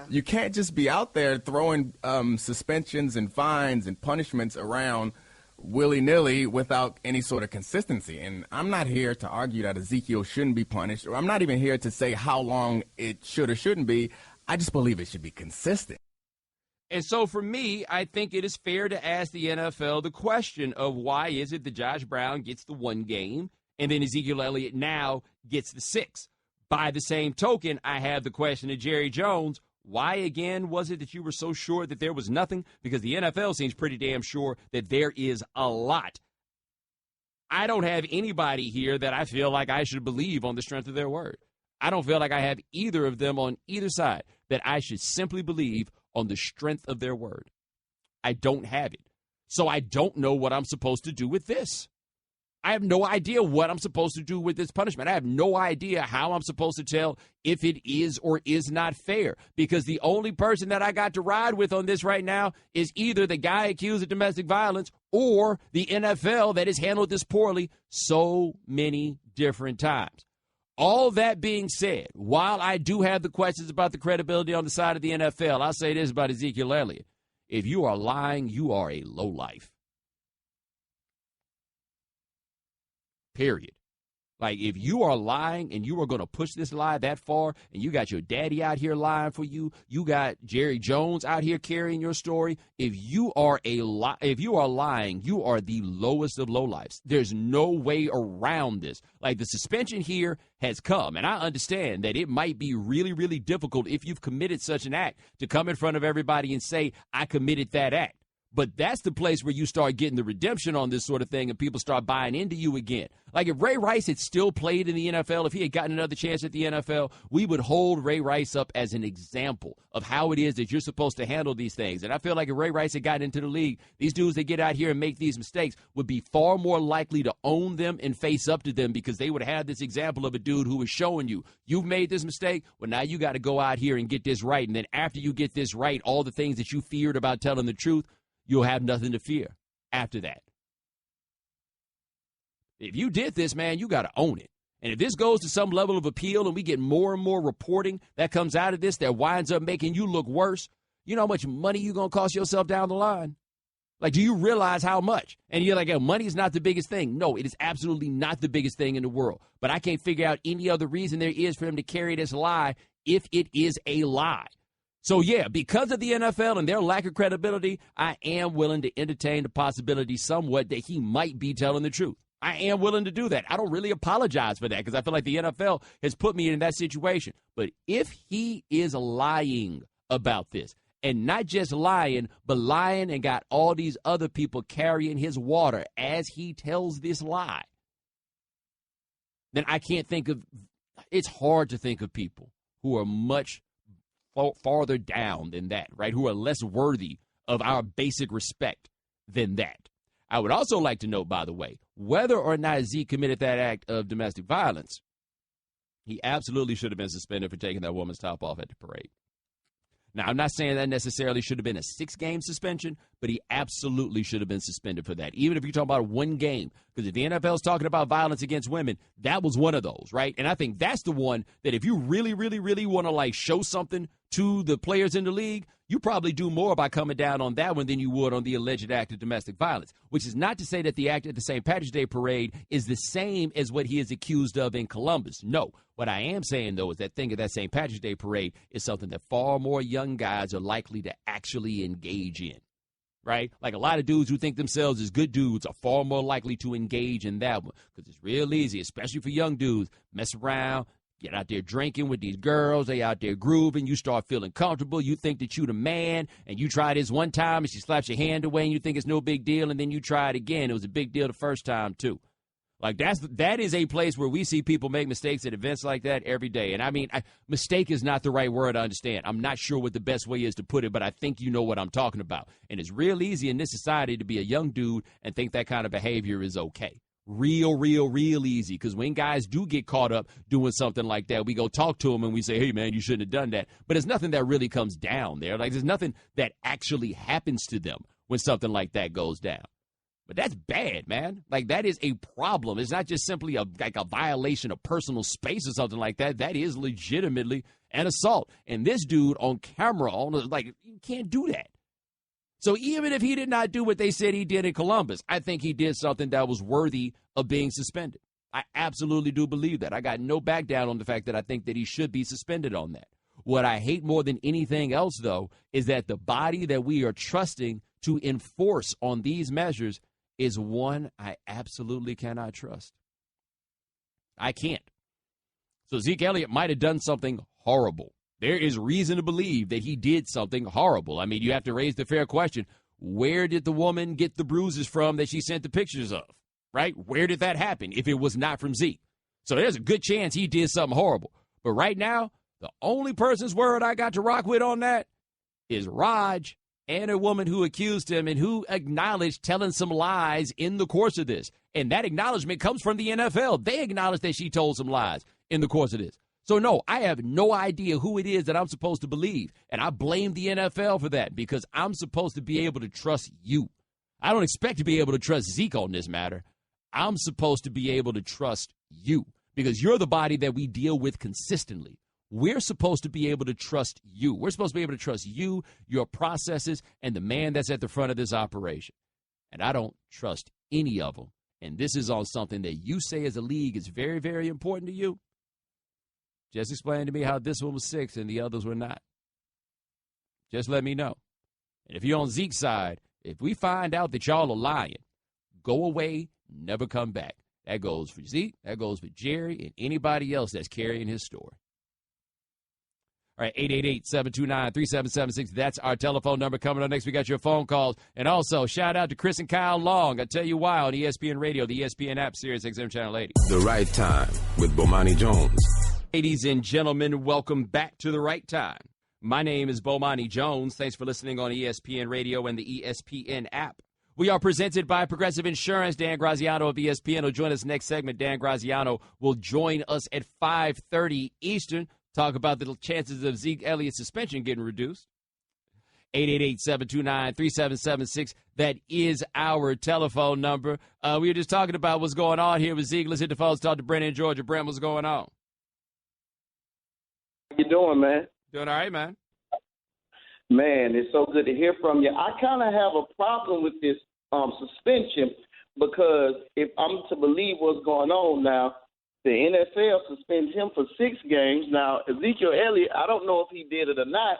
you can't just be out there throwing suspensions and fines and punishments around willy-nilly without any sort of consistency. And I'm not here to argue that Ezekiel shouldn't be punished, or I'm not even here to say how long it should or shouldn't be. I just believe it should be consistent. And so for me, I think it is fair to ask the NFL the question of why is it that Josh Brown gets the 1 game and then Ezekiel Elliott now gets the 6? By the same token, I have the question of Jerry Jones. Why, again, was it that you were so sure that there was nothing? Because the NFL seems pretty damn sure that there is a lot. I don't have anybody here that I feel like I should believe on the strength of their word. I don't feel like I have either of them on either side that I should simply believe on the strength of their word. I don't have it. So I don't know what I'm supposed to do with this. I have no idea what I'm supposed to do with this punishment. I have no idea how I'm supposed to tell if it is or is not fair, because the only person that I got to ride with on this right now is either the guy accused of domestic violence or the NFL that has handled this poorly so many different times. All that being said, while I do have the questions about the credibility on the side of the NFL, I'll say this about Ezekiel Elliott. If you are lying, you are a lowlife. Period. Like, if you are lying and you are going to push this lie that far, and you got your daddy out here lying for you, you got Jerry Jones out here carrying your story. If you are lying, you are the lowest of lowlifes. There's no way around this. Like, the suspension here has come, and I understand that it might be really, really difficult if you've committed such an act to come in front of everybody and say, I committed that act. But that's the place where you start getting the redemption on this sort of thing and people start buying into you again. Like, if Ray Rice had still played in the NFL, if he had gotten another chance at the NFL, we would hold Ray Rice up as an example of how it is that you're supposed to handle these things. And I feel like if Ray Rice had gotten into the league, these dudes that get out here and make these mistakes would be far more likely to own them and face up to them, because they would have this example of a dude who is showing you, you've made this mistake, well, now you got to go out here and get this right. And then after you get this right, all the things that you feared about telling the truth, you'll have nothing to fear after that. If you did this, man, you got to own it. And if this goes to some level of appeal and we get more and more reporting that comes out of this that winds up making you look worse, you know how much money you're going to cost yourself down the line? Like, do you realize how much? And you're like, money is not the biggest thing. No, it is absolutely not the biggest thing in the world. But I can't figure out any other reason there is for him to carry this lie if it is a lie. So, yeah, because of the NFL and their lack of credibility, I am willing to entertain the possibility somewhat that he might be telling the truth. I am willing to do that. I don't really apologize for that, because I feel like the NFL has put me in that situation. But if he is lying about this, and not just lying, but lying and got all these other people carrying his water as he tells this lie, then I can't think of – it's hard to think of people who are much farther down than that, right, who are less worthy of our basic respect than that. I would also like to know, by the way, whether or not Zeke committed that act of domestic violence, he absolutely should have been suspended for taking that woman's top off at the parade. Now, I'm not saying that necessarily should have been a 6-game suspension, but he absolutely should have been suspended for that, even if you're talking about 1 game. Because if the NFL is talking about violence against women, that was one of those, right? And I think that's the one that if you really, really, really want to, like, show something to the players in the league, you probably do more by coming down on that one than you would on the alleged act of domestic violence, which is not to say that the act at the St. Patrick's Day parade is the same as what he is accused of in Columbus. No. What I am saying, though, is that thing of that St. Patrick's Day parade is something that far more young guys are likely to actually engage in, right? Like, a lot of dudes who think themselves as good dudes are far more likely to engage in that one, because it's real easy, especially for young dudes, mess around, get out there drinking with these girls, they out there grooving, you start feeling comfortable, you think that you the man, and you try this one time and she slaps your hand away and you think it's no big deal, and then you try it again. It was a big deal the first time, too. Like, that is a place where we see people make mistakes at events like that every day. And I mean, mistake is not the right word to understand. I'm not sure what the best way is to put it, but I think you know what I'm talking about. And it's real easy in this society to be a young dude and think that kind of behavior is okay. Real easy. Because when guys do get caught up doing something like that, we go talk to them and we say, hey, man, you shouldn't have done that. But there's nothing that really comes down there. Like, there's nothing that actually happens to them when something like that goes down. But that's bad, man. Like, that is a problem. It's not just simply a violation of personal space or something like that. That is legitimately an assault. And this dude on camera, you can't do that. So even if he did not do what they said he did in Columbus, I think he did something that was worthy of being suspended. I absolutely do believe that. I got no back down on the fact that I think that he should be suspended on that. What I hate more than anything else, though, is that the body that we are trusting to enforce on these measures is one I absolutely cannot trust. I can't. So Zeke Elliott might have done something horrible. There is reason to believe that he did something horrible. I mean, you have to raise the fair question. Where did the woman get the bruises from that she sent the pictures of, right? Where did that happen if it was not from Zeke? So there's a good chance he did something horrible. But right now, the only person's word I got to rock with on that is Raj and a woman who accused him and who acknowledged telling some lies in the course of this. And that acknowledgement comes from the NFL. They acknowledged that she told some lies in the course of this. So, no, I have no idea who it is that I'm supposed to believe. And I blame the NFL for that because I'm supposed to be able to trust you. I don't expect to be able to trust Zeke on this matter. I'm supposed to be able to trust you because you're the body that we deal with consistently. We're supposed to be able to trust you. We're supposed to be able to trust you, your processes, and the man that's at the front of this operation. And I don't trust any of them. And this is on something that you say as a league is very, very important to you. Just explain to me how this one was 6 and the others were not. Just let me know. And if you're on Zeke's side, if we find out that y'all are lying, go away, never come back. That goes for Zeke, that goes for Jerry, and anybody else that's carrying his story. All right, 888-729-3776. That's our telephone number. Coming up next, we got your phone calls. And also, shout out to Chris and Kyle Long. I'll tell you why on ESPN Radio, the ESPN app, Sirius XM Channel 80. The Right Time with Bomani Jones. Ladies and gentlemen, welcome back to The Right Time. My name is Bomani Jones. Thanks for listening on ESPN Radio and the ESPN app. We are presented by Progressive Insurance. Dan Graziano of ESPN will join us next segment. Dan Graziano will join us at 5:30 Eastern. Talk about the chances of Zeke Elliott's suspension getting reduced. 888-729-3776. That is our telephone number. We were just talking about what's going on here with Zeke. Let's hit the phones. Talk to Brent in Georgia. Brent, what's going on? How you doing, man? Doing all right, man. Man, it's so good to hear from you. I kind of have a problem with this suspension because if I'm to believe what's going on now, the NFL suspends him for 6 games. Now, Ezekiel Elliott, I don't know if he did it or not,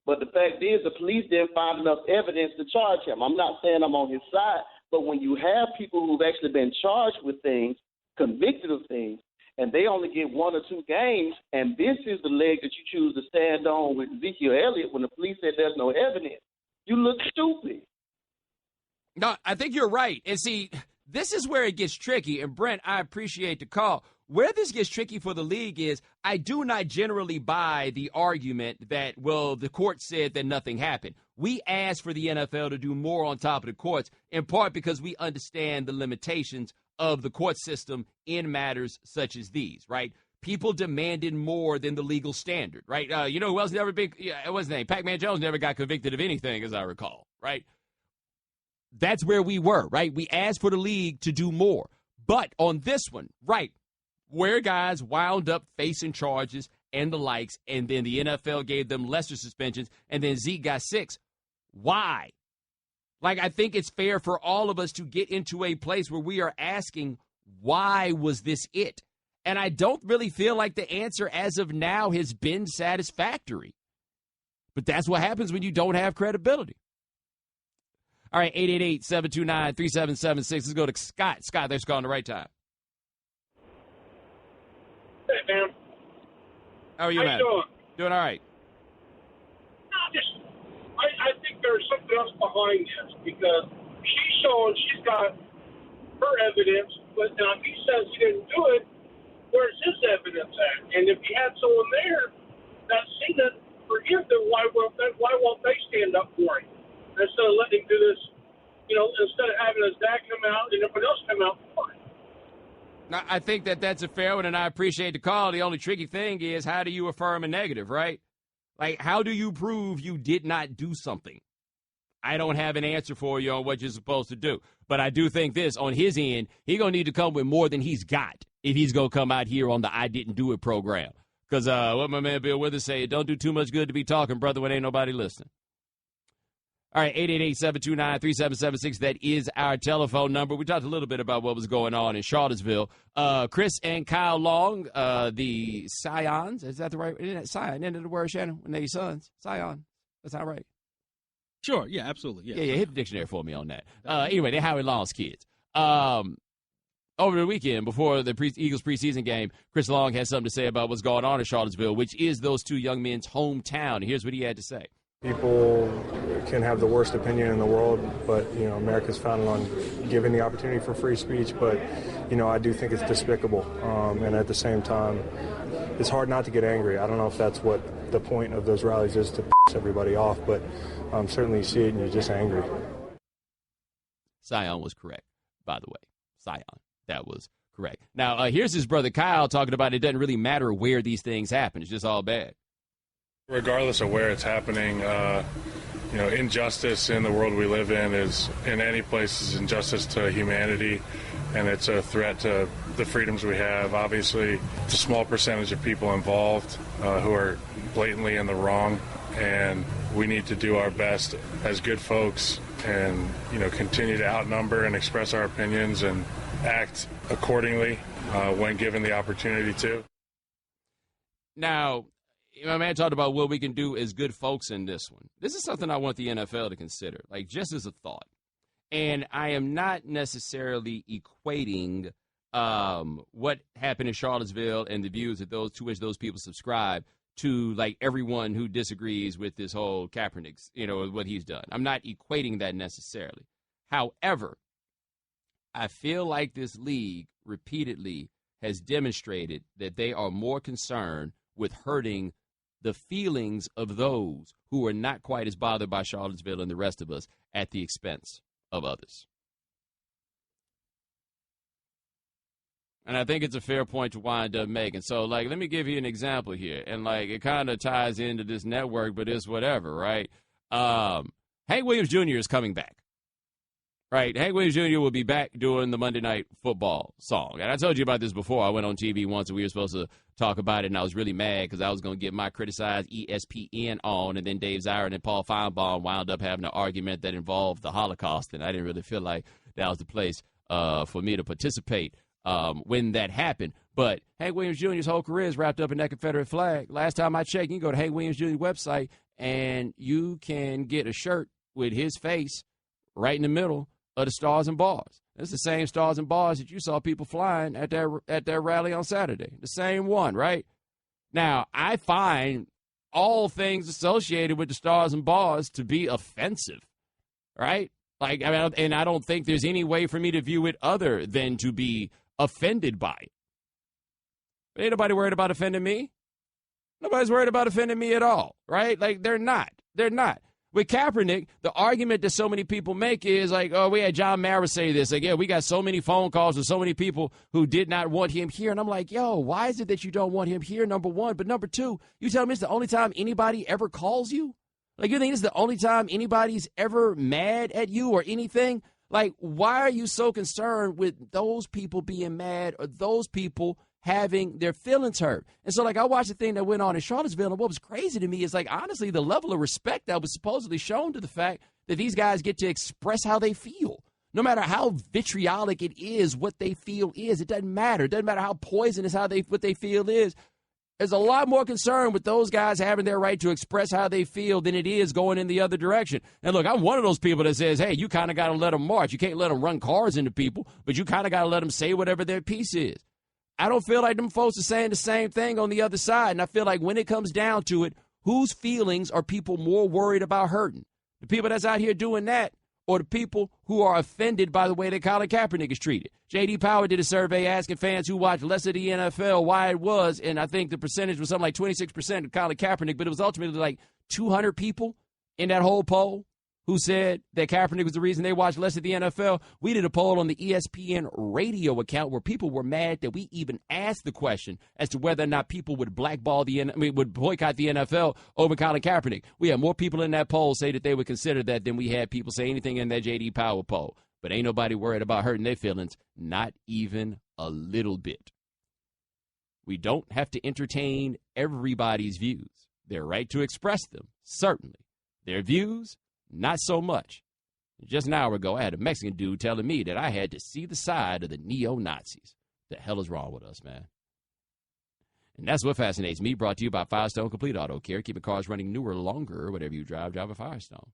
but the fact is the police didn't find enough evidence to charge him. I'm not saying I'm on his side, but when you have people who've actually been charged with things, convicted of things, and they only get 1 or 2 games, and this is the leg that you choose to stand on with Ezekiel Elliott when the police said there's no evidence, you look stupid. No, I think you're right. And see, this is where it gets tricky. And, Brent, I appreciate the call. Where this gets tricky for the league is I do not generally buy the argument that, well, the court said that nothing happened. We asked for the NFL to do more on top of the courts, in part because we understand the limitations of the court system in matters such as these, right? People demanded more than the legal standard, right? You know who else never been, what's his name? Pac-Man Jones never got convicted of anything, as I recall, right? That's where we were, right? We asked for the league to do more. But on this one, right, where guys wound up facing charges and the likes, and then the NFL gave them lesser suspensions, and then Zeke got 6. Why? Like, I think it's fair for all of us to get into a place where we are asking, why was this it? And I don't really feel like the answer as of now has been satisfactory. But that's what happens when you don't have credibility. All right, 888-729-3776. Let's go to Scott. Scott, thanks for calling The Right Time. Hey, man. How are you, man? Doing all right. I think there's something else behind this because she's showing she's got her evidence, but now he says he didn't do it. Where's his evidence at? And if he had someone there that's seen it for him, then why won't they stand up for him instead of letting him do this? You know, instead of having his dad come out and everybody else come out for him. Now, I think that that's a fair one, and I appreciate the call. The only tricky thing is, how do you affirm a negative, right? Like, how do you prove you did not do something? I don't have an answer for you on what you're supposed to do. But I do think this, on his end, he's going to need to come with more than he's got if he's going to come out here on the I Didn't Do It program. Because what my man Bill Withers say, don't do too much good to be talking, brother, when ain't nobody listening. All right, 888-729-3776. That is our telephone number. We talked a little bit about what was going on in Charlottesville. Chris and Kyle Long, the Scions. Is that the right? Isn't that Scion? Isn't it the word, Shannon? When they sons? Scion. That's not right. Sure. Yeah, absolutely. Yeah. Hit the dictionary for me on that. Anyway, they're Howie Long's kids. Over the weekend, before the Eagles preseason game, Chris Long had something to say about what's going on in Charlottesville, which is those two young men's hometown. Here's what he had to say. People can have the worst opinion in the world, but, America's founded on giving the opportunity for free speech. But, I do think it's despicable. And at the same time, it's hard not to get angry. I don't know if that's what the point of those rallies is, to piss everybody off, but certainly you see it and you're just angry. Scion was correct, by the way. Scion. That was correct. Now, here's his brother Kyle talking about it doesn't really matter where these things happen. It's just all bad. Regardless of where it's happening, injustice in the world we live in is, in any place, is injustice to humanity, and it's a threat to the freedoms we have. Obviously, it's a small percentage of people involved who are blatantly in the wrong, and we need to do our best as good folks and, continue to outnumber and express our opinions and act accordingly when given the opportunity to. Now, my man talked about what we can do as good folks in this one. This is something I want the NFL to consider, like just as a thought. And I am not necessarily equating what happened in Charlottesville and the views that to which those people subscribe to, like, everyone who disagrees with this whole Kaepernick, what he's done. I'm not equating that necessarily. However, I feel like this league repeatedly has demonstrated that they are more concerned with hurting the feelings of those who are not quite as bothered by Charlottesville and the rest of us at the expense of others. And I think it's a fair point to wind up making. So, let me give you an example here. And, it kind of ties into this network, but it's whatever, right? Hank Williams Jr. is coming back. Right, Hank Williams Jr. will be back doing the Monday Night Football song. And I told you about this before. I went on TV once and we were supposed to talk about it, and I was really mad because I was going to get my criticized ESPN on, and then Dave Zirin and Paul Feinbaum wound up having an argument that involved the Holocaust, and I didn't really feel like that was the place for me to participate when that happened. But Hank Williams Jr.'s whole career is wrapped up in that Confederate flag. Last time I checked, you can go to Hank Williams Jr.'s website, and you can get a shirt with his face right in the middle of the stars and bars. It's the same stars and bars that you saw people flying at their rally on Saturday. The same one, right? Now, I find all things associated with the stars and bars to be offensive, right? And I don't think there's any way for me to view it other than to be offended by it. But ain't nobody worried about offending me. Nobody's worried about offending me at all, right? They're not. They're not. With Kaepernick, the argument that so many people make is we had John Mara say this. We got so many phone calls with so many people who did not want him here. And I'm like, why is it that you don't want him here, number one? But number two, you tell me it's the only time anybody ever calls you? You think it's the only time anybody's ever mad at you or anything? Why are you so concerned with those people being mad or those people having their feelings hurt? And so, I watched the thing that went on in Charlottesville, and what was crazy to me is, honestly, the level of respect that was supposedly shown to the fact that these guys get to express how they feel. No matter how vitriolic it is, what they feel is, it doesn't matter. It doesn't matter how poisonous what they feel is. There's a lot more concern with those guys having their right to express how they feel than it is going in the other direction. And look, I'm one of those people that says, hey, you kind of got to let them march. You can't let them run cars into people, but you kind of got to let them say whatever their piece is. I don't feel like them folks are saying the same thing on the other side. And I feel like when it comes down to it, whose feelings are people more worried about hurting? The people that's out here doing that, or the people who are offended by the way that Colin Kaepernick is treated? J.D. Power did a survey asking fans who watch less of the NFL why it was, and I think the percentage was something like 26% of Colin Kaepernick, but it was ultimately 200 people in that whole poll who said that Kaepernick was the reason they watched less of the NFL. We did a poll on the ESPN radio account where people were mad that we even asked the question as to whether or not people would boycott the NFL over Colin Kaepernick. We had more people in that poll say that they would consider that than we had people say anything in that J.D. Power poll. but ain't nobody worried about hurting their feelings, not even a little bit. We don't have to entertain everybody's views. Their right to express them, certainly. Their views, not so much. Just an hour ago, I had a Mexican dude telling me that I had to see the side of the neo-Nazis. The hell is wrong with us, man? And that's what fascinates me, brought to you by Firestone Complete Auto Care. Keeping cars running newer, longer. Whatever you drive a Firestone.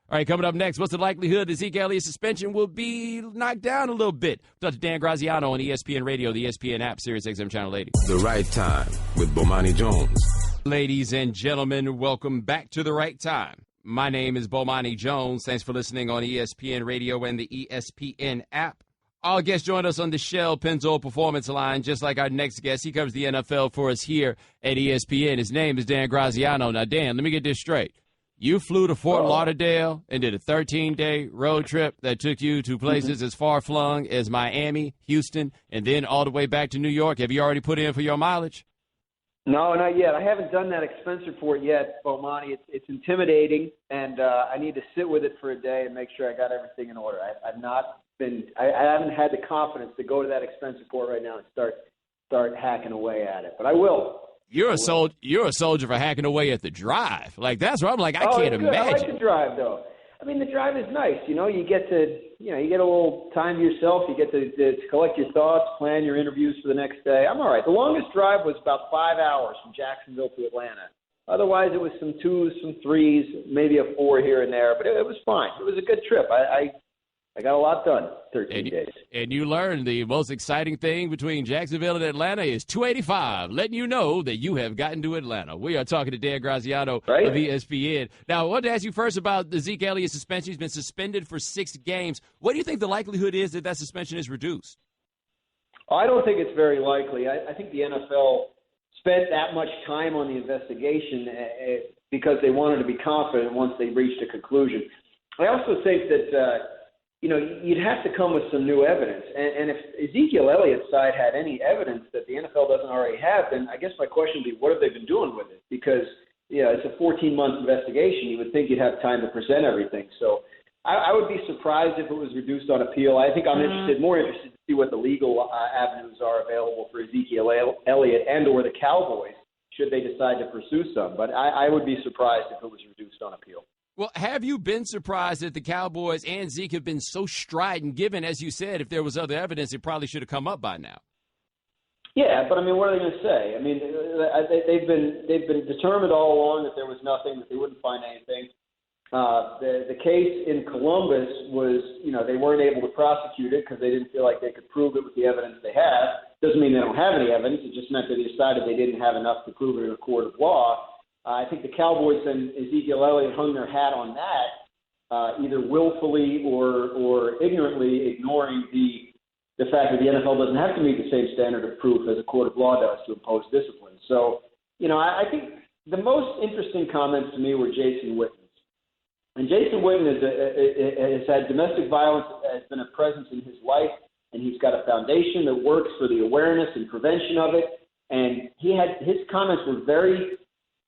All right, coming up next, what's the likelihood that Zeke Elliott's suspension will be knocked down a little bit? Dr. Dan Graziano on ESPN Radio, the ESPN app, Sirius XM Channel 80. The Right Time with Bomani Jones. Ladies and gentlemen, welcome back to The Right Time. My name is Bomani Jones. Thanks for listening on ESPN Radio and the ESPN app. Our guest joined us on the Shell Pennzoil Performance Line, just like our next guest. He covers the NFL for us here at ESPN. His name is Dan Graziano. Now, Dan, let me get this straight. You flew to Fort Lauderdale and did a 13-day road trip that took you to places as far-flung as Miami, Houston, and then all the way back to New York. Have you already put in for your mileage? No, not yet. I haven't done that expense report yet, Bomani. It's intimidating, and I need to sit with it for a day and make sure I got everything in order. I haven't had the confidence to go to that expense report right now and start hacking away at it, but I will. You're a soldier for hacking away at the drive. Like, that's where I'm like, I can't imagine. I like the drive, though. I mean, the drive is nice. You know, you get a little time to yourself. You get to collect your thoughts, plan your interviews for the next day. I'm all right. The longest drive was about 5 hours from Jacksonville to Atlanta. Otherwise, it was some 2s, some 3s, maybe a 4 here and there, but it was fine. It was a good trip. I got a lot done 13 days. And you learned the most exciting thing between Jacksonville and Atlanta is 285, letting you know that you have gotten to Atlanta. We are talking to Dan Graziano of ESPN. Now, I wanted to ask you first about the Zeke Elliott suspension. He's been suspended for 6 games. What do you think the likelihood is that suspension is reduced? I don't think it's very likely. I think the NFL spent that much time on the investigation because they wanted to be confident once they reached a conclusion. I also think that you'd have to come with some new evidence. And if Ezekiel Elliott's side had any evidence that the NFL doesn't already have, then I guess my question would be, what have they been doing with it? Because, it's a 14-month investigation. You would think you'd have time to present everything. So I would be surprised if it was reduced on appeal. I think I'm more interested to see what the legal avenues are available for Ezekiel Elliott and or the Cowboys should they decide to pursue some. But I would be surprised if it was reduced on appeal. Well, have you been surprised that the Cowboys and Zeke have been so strident, given, as you said, if there was other evidence, it probably should have come up by now? Yeah, but, I mean, what are they going to say? I mean, they've been determined all along that there was nothing, that they wouldn't find anything. The case in Columbus was, they weren't able to prosecute it because they didn't feel like they could prove it with the evidence they have. Doesn't mean they don't have any evidence. It just meant that they decided they didn't have enough to prove it in a court of law. I think the Cowboys and Ezekiel Elliott hung their hat on that, either willfully or ignorantly ignoring the fact that the NFL doesn't have to meet the same standard of proof as a court of law does to impose discipline. So, I think the most interesting comments to me were Jason Witten's. And Jason Witten has had domestic violence has been a presence in his life, and he's got a foundation that works for the awareness and prevention of it. And his comments were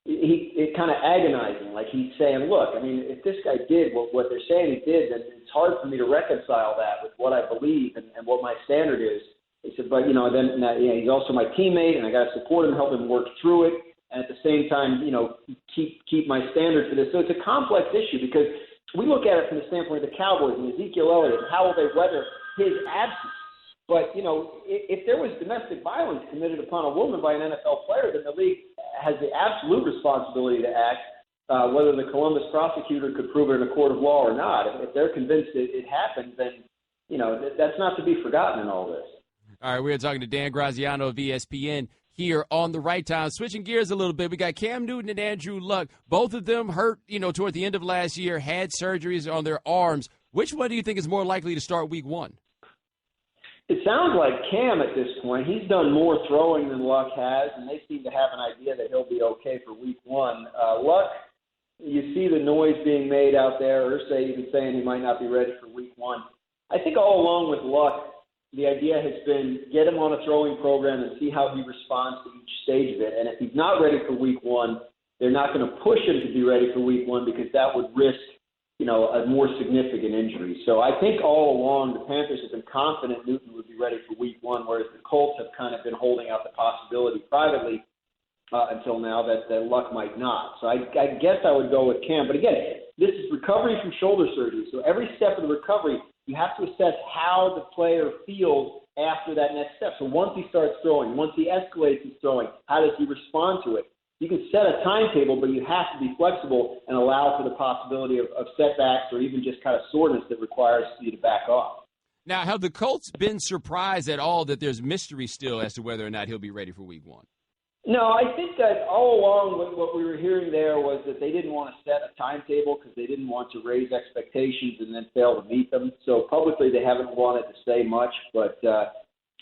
it kind of agonizing. Like he's saying, look, I mean, if this guy did what they're saying he did, then it's hard for me to reconcile that with what I believe and what my standard is. He said, but, then he's also my teammate, and I got to support him, help him work through it, and at the same time, keep my standard for this. So it's a complex issue because we look at it from the standpoint of the Cowboys and Ezekiel Elliott, how will they weather his absence? But, if there was domestic violence committed upon a woman by an NFL player, then the league has the absolute responsibility to act, whether the Columbus prosecutor could prove it in a court of law or not. If they're convinced it happened, then, that's not to be forgotten in all this. All right, we're talking to Dan Graziano of ESPN here on The Right Time. Switching gears a little bit, we got Cam Newton and Andrew Luck. Both of them hurt, toward the end of last year, had surgeries on their arms. Which one do you think is more likely to start week 1? It sounds like Cam at this point. He's done more throwing than Luck has, and they seem to have an idea that he'll be okay for week 1. Luck, you see the noise being made out there, Irsay even saying he might not be ready for week 1. I think all along with Luck, the idea has been get him on a throwing program and see how he responds to each stage of it. And if he's not ready for week 1, they're not going to push him to be ready for week 1 because that would risk a more significant injury. So I think all along the Panthers have been confident Newton would be ready for week 1, whereas the Colts have kind of been holding out the possibility privately until now that Luck might not. So I guess I would go with Cam. But again, this is recovery from shoulder surgery. So every step of the recovery, you have to assess how the player feels after that next step. So once he starts throwing, once he escalates his throwing, how does he respond to it? You can set a timetable, but you have to be flexible and allow for the possibility of setbacks or even just kind of soreness that requires you to back off. Now, have the Colts been surprised at all that there's mystery still as to whether or not he'll be ready for week 1? No, I think that all along what we were hearing there was that they didn't want to set a timetable because they didn't want to raise expectations and then fail to meet them. So publicly they haven't wanted to say much, but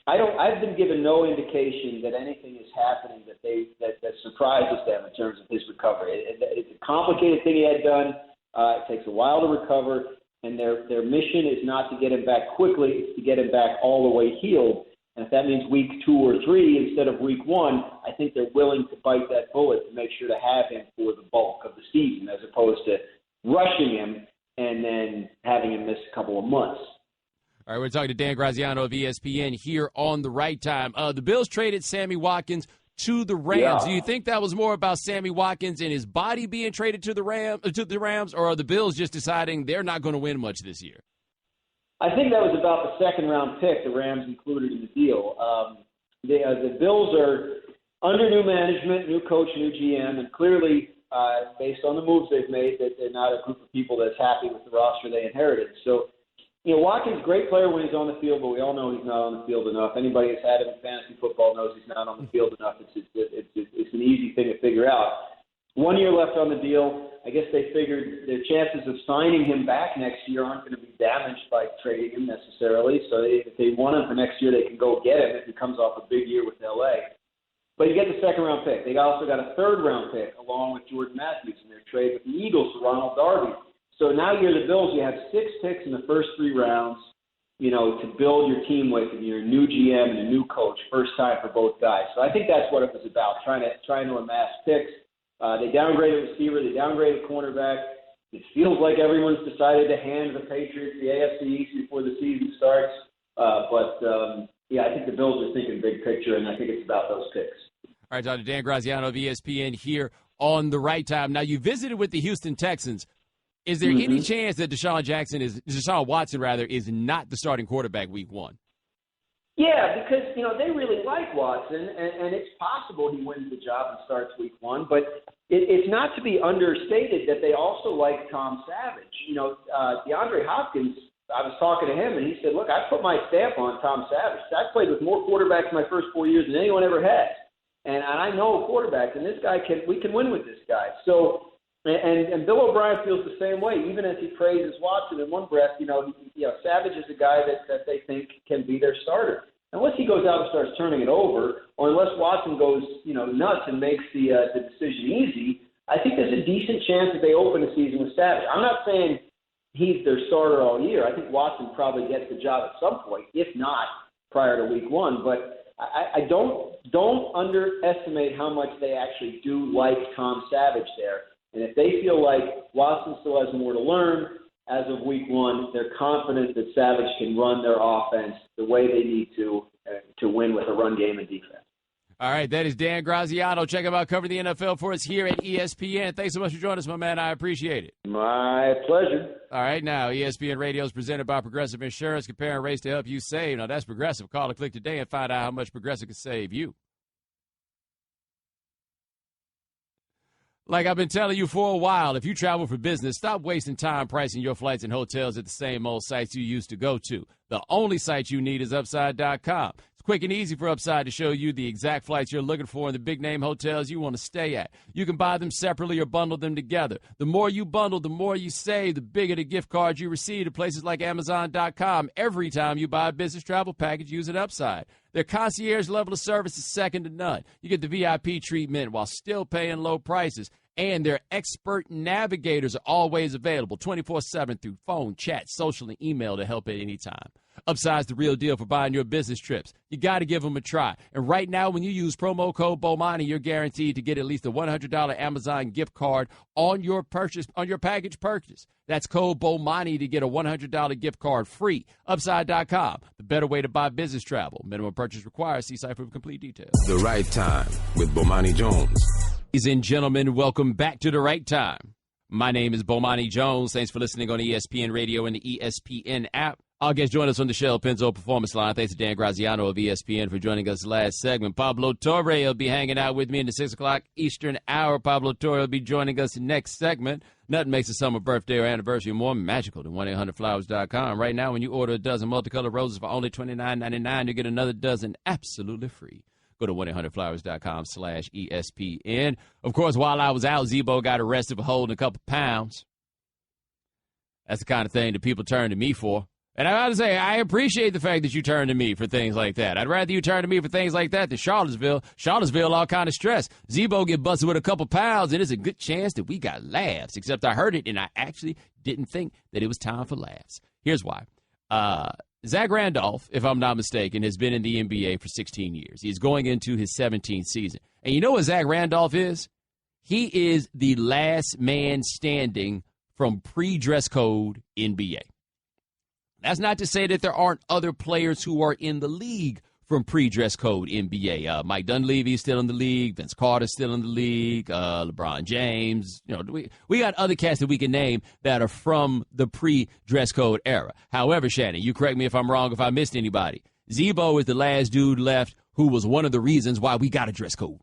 I've been given no indication that anything is happening that surprises them in terms of his recovery. It's a complicated thing he had done. It takes a while to recover, and their mission is not to get him back quickly. It's to get him back all the way healed. And if that means week 2 or 3 instead of week 1, I think they're willing to bite that bullet to make sure to have him for the bulk of the season as opposed to rushing him and then having him miss a couple of months. All right, we're talking to Dan Graziano of ESPN here on The Right Time. The Bills traded Sammy Watkins to the Rams. Yeah. Do you think that was more about Sammy Watkins and his body being traded to the Rams, or are the Bills just deciding they're not going to win much this year? I think that was about the second-round pick the Rams included in the deal. The Bills are under new management, new coach, new GM, and clearly, based on the moves they've made, that they're not a group of people that's happy with the roster they inherited. So, Watkins, great player when he's on the field, but we all know he's not on the field enough. Anybody that's had him in fantasy football knows he's not on the field enough. It's an easy thing to figure out. 1 year left on the deal. I guess they figured their chances of signing him back next year aren't going to be damaged by trading him necessarily. So if they want him for next year, they can go get him if he comes off a big year with L.A. But you get the second-round pick. They also got a third-round pick along with Jordan Matthews in their trade with the Eagles for Ronald Darby. So now you're the Bills. You have 6 picks in the first 3 rounds, to build your team with, and your new GM and a new coach, first time for both guys. So I think that's what it was about, trying to amass picks. They downgraded receiver. They downgraded cornerback. It feels like everyone's decided to hand the Patriots the AFC East before the season starts. I think the Bills are thinking big picture, and I think it's about those picks. All right, Dr. Dan Graziano of ESPN here on The Right Time. Now, you visited with the Houston Texans. Is there any chance that Deshaun Watson is not the starting quarterback week 1? Yeah, because, they really like Watson, and it's possible he wins the job and starts week 1, but it's not to be understated that they also like Tom Savage. DeAndre Hopkins, I was talking to him, and he said, look, I put my stamp on Tom Savage. I played with more quarterbacks in my first 4 years than anyone ever has, and I know quarterbacks, and this guy we can win with this guy. So, and Bill O'Brien feels the same way, even as he praises Watson in one breath. Savage is a guy that they think can be their starter. Unless he goes out and starts turning it over, or unless Watson goes, nuts and makes the decision easy, I think there's a decent chance that they open the season with Savage. I'm not saying he's their starter all year. I think Watson probably gets the job at some point, if not prior to week 1. But I don't underestimate how much they actually do like Tom Savage there. And if they feel like Watson still has more to learn as of week 1, they're confident that Savage can run their offense the way they need to win with a run game and defense. All right, that is Dan Graziano. Check him out, covering the NFL for us here at ESPN. Thanks so much for joining us, my man. I appreciate it. My pleasure. All right, now, ESPN Radio is presented by Progressive Insurance. Comparing rates to help you save. Now, that's Progressive. Call or click today and find out how much Progressive can save you. Like I've been telling you for a while, if you travel for business, stop wasting time pricing your flights and hotels at the same old sites you used to go to. The only site you need is Upside.com. It's quick and easy for Upside to show you the exact flights you're looking for in the big-name hotels you want to stay at. You can buy them separately or bundle them together. The more you bundle, the more you save, the bigger the gift cards you receive to places like Amazon.com every time you buy a business travel package using Upside. Their concierge level of service is second to none. You get the VIP treatment while still paying low prices. And their expert navigators are always available 24/7 through phone, chat, social, and email to help at any time. Upside's the real deal for buying your business trips. You got to give them a try. And right now, when you use promo code Bomani, you're guaranteed to get at least a $100 Amazon gift card on your purchase, on your package purchase. That's code Bomani to get a $100 gift card free. Upside.com, the better way to buy business travel. Minimum purchase required. See site for complete details. The Right Time with Bomani Jones. Ladies and gentlemen, welcome back to The Right Time. My name is Bomani Jones. Thanks for listening on ESPN Radio and the ESPN app. Our guest joined us on the Shell Penzo Performance Line. Thanks to Dan Graziano of ESPN for joining us last segment. Pablo Torre will be hanging out with me in the 6 o'clock Eastern hour. Pablo Torre will be joining us next segment. Nothing makes a summer birthday or anniversary more magical than 1-800-Flowers.com. Right now, when you order a dozen multicolored roses for only $29.99, you get another dozen absolutely free. Go to 1-800-Flowers.com/ESPN. Of course, while I was out, Zebo got arrested for holding a couple pounds. That's the kind of thing that people turn to me for. And I got to say, I appreciate the fact that you turn to me for things like that. I'd rather you turn to me for things like that than Charlottesville. Charlottesville, all kind of stress. Zebo get busted with a couple pounds, and it's a good chance that we got laughs. Except I heard it, and I actually didn't think that it was time for laughs. Here's why. Zach Randolph, if I'm not mistaken, has been in the NBA for 16 years. He's going into his 17th season. And you know what Zach Randolph is? He is the last man standing from pre-dress code NBA. That's not to say that there aren't other players who are in the league from pre-dress code NBA. Mike Dunleavy's still in the league. Vince Carter's still in the league. LeBron James. You know, we got other cats that we can name that are from the pre-dress code era. However, Shannon, you correct me if I'm wrong, if I missed anybody. Zebo is the last dude left who was one of the reasons why we got a dress code.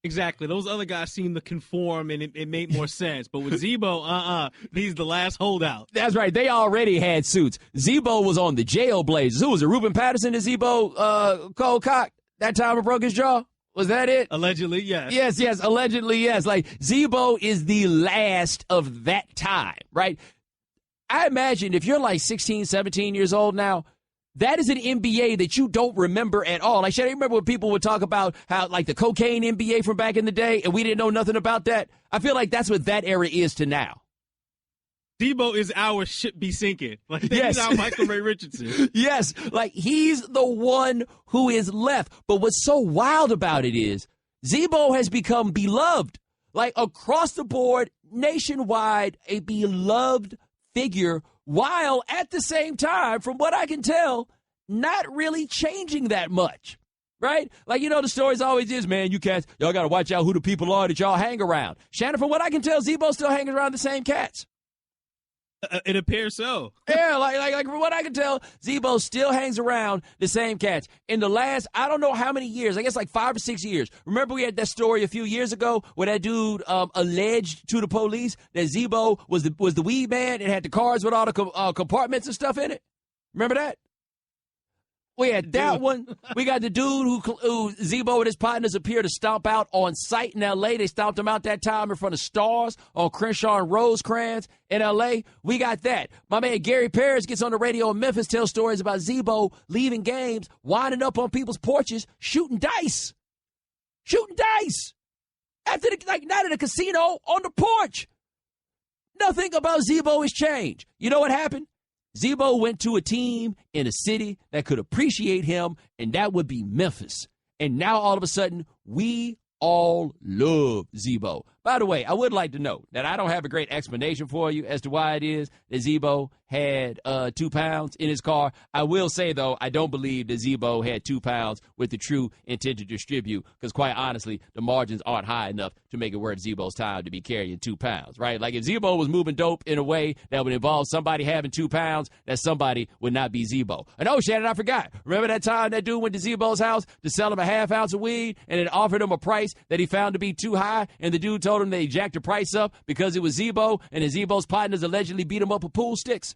Exactly. Those other guys seem to conform, and it made more sense. But with Zebo, he's the last holdout. That's right. They already had suits. Zebo was on the Jailblazers. Who was it? Ruben Patterson and Zebo cold cocked that time he broke his jaw? Was that it? Allegedly, yes. Yes, allegedly, yes. Like, Zebo is the last of that time, right? I imagine if you're like 16, 17 years old now, that is an NBA that you don't remember at all. Like, Shannon, remember when people would talk about how, like, the cocaine NBA from back in the day, and we didn't know nothing about that? I feel like that's what that era is to now. Zebo is our ship be sinking. Like, yes. He's our Michael Ray Richardson. Yes, like, he's the one who is left. But what's so wild about it is Zebo has become beloved. Like, across the board, nationwide, a beloved figure, while at the same time, from what I can tell, not really changing that much, right? Like, you know, the stories always is, man, you cats, y'all got to watch out who the people are that y'all hang around. Shannon, from what I can tell, Zebo still hangs around the same cats. It appears so. Yeah, like from what I can tell, Zebo still hangs around the same cats. In the last, I don't know how many years, I guess like 5 or 6 years. Remember we had that story a few years ago where that dude alleged to the police that Zebo was the weed man and had the cars with all the compartments and stuff in it? Remember that? We had that one. We got the dude who Zebo and his partners appear to stomp out on site in L.A. They stomped him out that time in front of Stars on Crenshaw and Rosecrans in L.A. We got that. My man Gary Parrish gets on the radio in Memphis, tells stories about Zebo leaving games, winding up on people's porches, shooting dice. After not at a casino, on the porch. Nothing about Zebo has changed. You know what happened? Zebo went to a team in a city that could appreciate him, and that would be Memphis. And now all of a sudden, we all love Zebo. By the way, I would like to note that I don't have a great explanation for you as to why it is that Zebo had 2 pounds in his car. I will say, though, I don't believe that Zebo had 2 pounds with the true intent to distribute, because quite honestly, the margins aren't high enough to make it worth Zebo's time to be carrying 2 pounds, right? Like, if Zebo was moving dope in a way that would involve somebody having 2 pounds, that somebody would not be Zebo. And oh, Shannon, I forgot. Remember that time that dude went to Zebo's house to sell him a half ounce of weed and then offered him a price that he found to be too high, and the dude told him they jacked the price up because it was Zebo, and then Zebo's partners allegedly beat him up with pool sticks?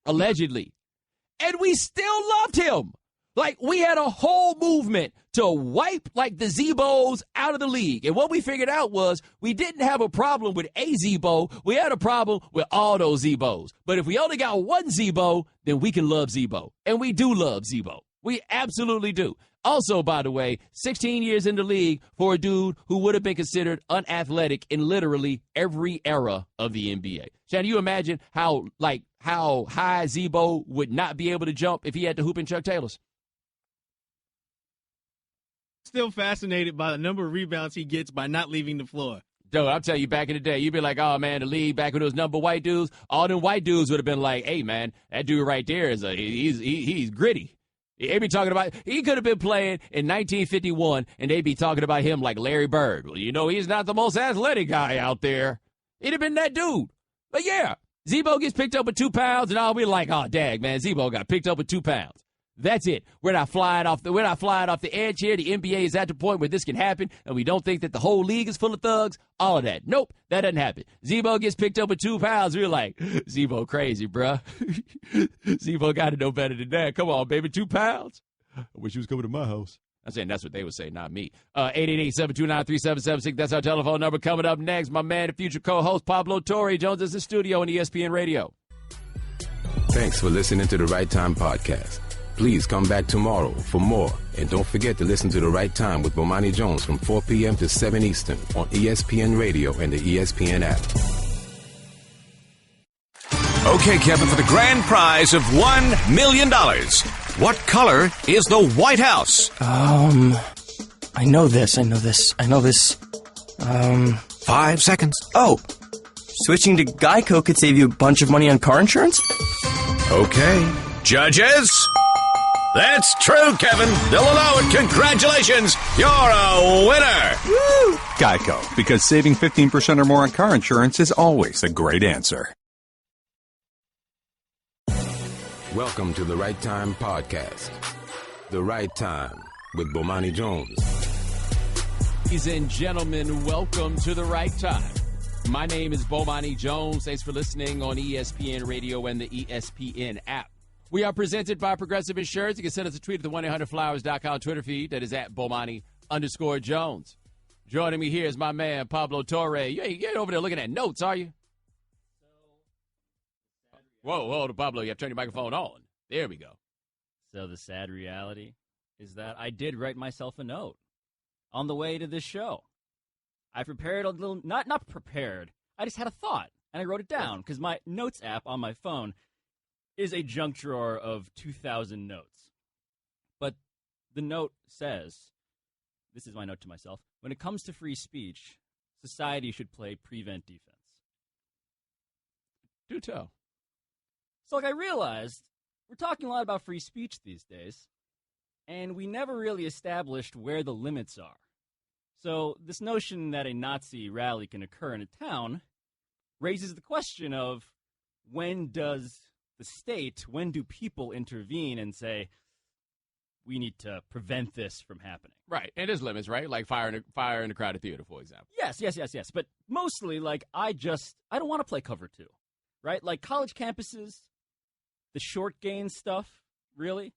Allegedly. And we still loved him. Like, we had a whole movement to wipe, like, the Zebos out of the league. And what we figured out was we didn't have a problem with a Zebo. We had a problem with all those Zebos. But if we only got one Zebo, then we can love Zebo. And we do love Zebo. We absolutely do. Also, by the way, 16 years in the league for a dude who would have been considered unathletic in literally every era of the NBA. Shannon, you imagine how high Z-Bo would not be able to jump if he had to hoop in Chuck Taylors? Still fascinated by the number of rebounds he gets by not leaving the floor. Dude, I'll tell you, back in the day, you'd be like, oh, man, the league, back when it was number white dudes, all them white dudes would have been like, hey, man, that dude right there, he's gritty. They'd be talking about, he could have been playing in 1951, and they'd be talking about him like Larry Bird. Well, you know, he's not the most athletic guy out there. He'd have been that dude. But, yeah, Z-Bo gets picked up with 2 pounds, and I'll be like, oh, dag, man, Z-Bo got picked up with 2 pounds. That's it. We're not flying off the edge here. The NBA is at the point where this can happen, and we don't think that the whole league is full of thugs. All of that. Nope, that doesn't happen. Z-Bo gets picked up with 2 pounds. We're like, Z-Bo crazy, bruh. Z-Bo got to know better than that. Come on, baby, 2 pounds. I wish you was coming to my house. I'm saying that's what they would say, not me. 888-729-3776. That's our telephone number. Coming up next, my man, the future co-host, Pablo Torre, joins us in studio on ESPN Radio. Thanks for listening to the Right Time Podcast. Please come back tomorrow for more. And don't forget to listen to The Right Time with Bomani Jones from 4 p.m. to 7 Eastern on ESPN Radio and the ESPN app. Okay, Kevin, for the grand prize of $1 million, what color is the White House? I know this. 5 seconds. Oh, switching to Geico could save you a bunch of money on car insurance? Okay. Judges? That's true, Kevin. They'll allow it. Congratulations. You're a winner. Woo! Geico, because saving 15% or more on car insurance is always a great answer. Welcome to the Right Time Podcast. The Right Time with Bomani Jones. Ladies and gentlemen, welcome to The Right Time. My name is Bomani Jones. Thanks for listening on ESPN Radio and the ESPN app. We are presented by Progressive Insurance. You can send us a tweet at the 1-800-Flowers.com Twitter feed. That is at Bomani_Jones. Joining me here is my man, Pablo Torre. You ain't over there looking at notes, are you? Whoa, Pablo, you have to turn your microphone on. There we go. So the sad reality is that I did write myself a note on the way to this show. I prepared a little, not prepared. I just had a thought, and I wrote it down because my notes app on my phone is a junk drawer of 2,000 notes. But the note says, this is my note to myself, when it comes to free speech, society should play prevent defense. Do tell. So I realized we're talking a lot about free speech these days, and we never really established where the limits are. So this notion that a Nazi rally can occur in a town raises the question of when does the state, when do people intervene and say, we need to prevent this from happening? Right, and there's limits, right? Like fire in a crowded theater, for example. Yes. But mostly, like, I don't want to play cover 2, right? Like college campuses, the short gain stuff, really,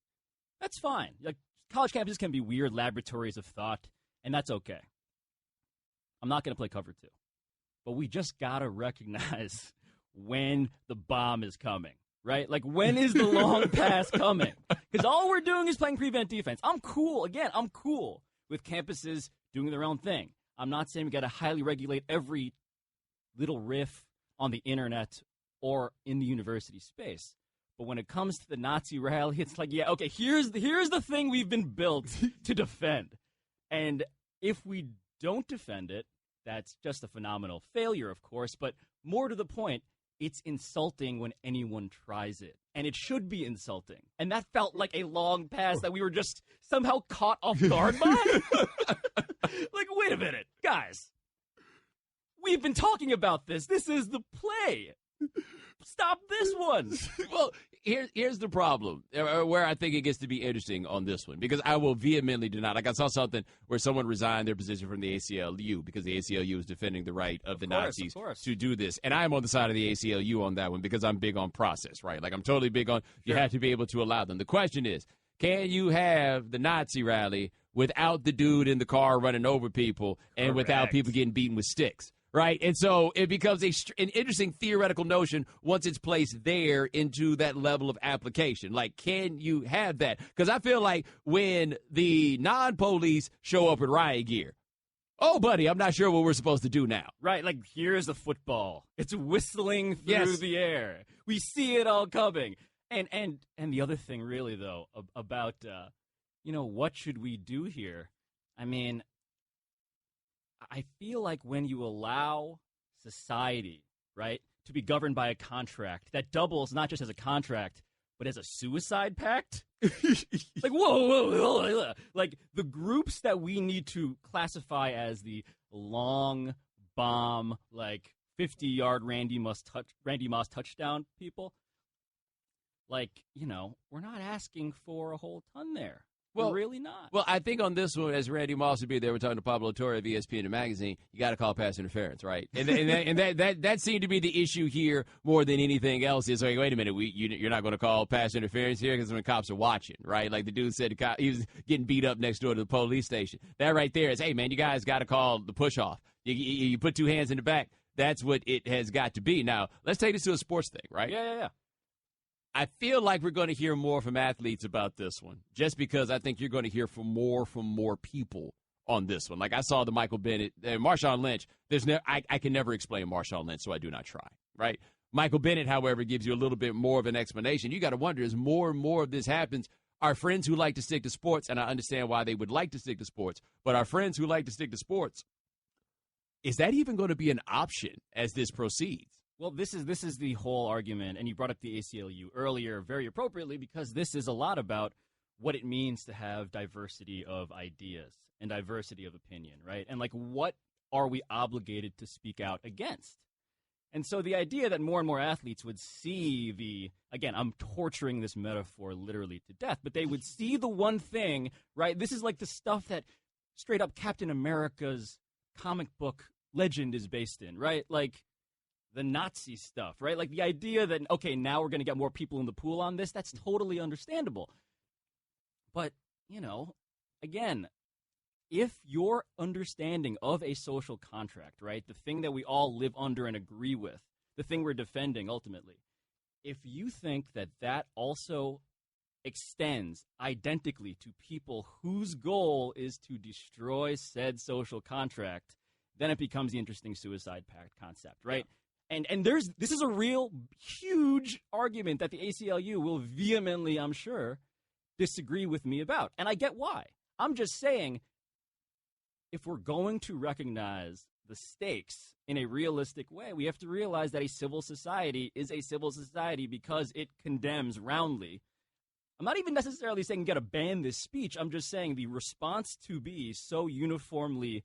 that's fine. Like college campuses can be weird laboratories of thought, and that's okay. I'm not going to play cover 2. But we just got to recognize when the bomb is coming. Right? Like, when is the long pass coming? Because all we're doing is playing prevent defense. I'm cool with campuses doing their own thing. I'm not saying we got to highly regulate every little riff on the internet or in the university space. But when it comes to the Nazi rally, it's like, yeah, okay, here's the thing we've been built to defend. And if we don't defend it, that's just a phenomenal failure, of course. But more to the point, it's insulting when anyone tries it. And it should be insulting. And that felt like a long pass that we were just somehow caught off guard by. Like, wait a minute, guys. We've been talking about this. This is the play. Stop this one. Well, here's the problem, where I think it gets to be interesting on this one, because I will vehemently deny. Like, I saw something where someone resigned their position from the ACLU because the ACLU is defending the right of the Nazis to do this. And I am on the side of the ACLU on that one because I'm big on process, right? Like, I'm totally big on you have to be able to allow them. The question is, can you have the Nazi rally without the dude in the car running over people and without people getting beaten with sticks? right? And so it becomes an interesting theoretical notion once it's placed there into that level of application. Like, can you have that? Because I feel like when the non-police show up with riot gear, oh, buddy, I'm not sure what we're supposed to do now. Right, like here's a football. It's whistling through the air. We see it all coming. And the other thing, really, though, about what should we do here? I mean, I feel like when you allow society, right, to be governed by a contract that doubles not just as a contract, but as a suicide pact. Like, whoa. Like, the groups that we need to classify as the long bomb, like 50-yard Randy Moss touchdown people, like, we're not asking for a whole ton there. Well, we're really not. Well, I think on this one, as Randy Moss would be there, we're talking to Pablo Torre of ESPN and Magazine, you got to call pass interference, right? And that seemed to be the issue here more than anything else. Is like, wait a minute, you're not going to call pass interference here because when cops are watching, right? Like the dude said, he was getting beat up next door to the police station. That right there is, hey man, you guys got to call the push off. You put two hands in the back. That's what it has got to be. Now let's take this to a sports thing, right? Yeah. I feel like we're going to hear more from athletes about this one, just because I think you're going to hear from more people on this one. Like I saw the Michael Bennett, Marshawn Lynch. I can never explain Marshawn Lynch, so I do not try. Right? Michael Bennett, however, gives you a little bit more of an explanation. You got to wonder, as more and more of this happens, our friends who like to stick to sports, and I understand why they would like to stick to sports, but our friends who like to stick to sports, is that even going to be an option as this proceeds? Well, this is the whole argument, and you brought up the ACLU earlier very appropriately, because this is a lot about what it means to have diversity of ideas and diversity of opinion, right? And, like, what are we obligated to speak out against? And so the idea that more and more athletes would see again, I'm torturing this metaphor literally to death, but they would see the one thing, right? This is like the stuff that straight up Captain America's comic book legend is based in, right? Like, the Nazi stuff, right? Like the idea that, okay, now we're going to get more people in the pool on this, that's totally understandable. But, again, if your understanding of a social contract, right, the thing that we all live under and agree with, the thing we're defending ultimately, if you think that that also extends identically to people whose goal is to destroy said social contract, then it becomes the interesting suicide pact concept, right? Yeah. And this is a real huge argument that the ACLU will vehemently, I'm sure, disagree with me about. And I get why. I'm just saying, if we're going to recognize the stakes in a realistic way, we have to realize that a civil society is a civil society because it condemns roundly. I'm not even necessarily saying you got to ban this speech. I'm just saying the response to be so uniformly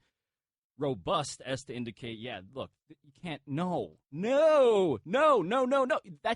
robust as to indicate, yeah, look, you can't, no. That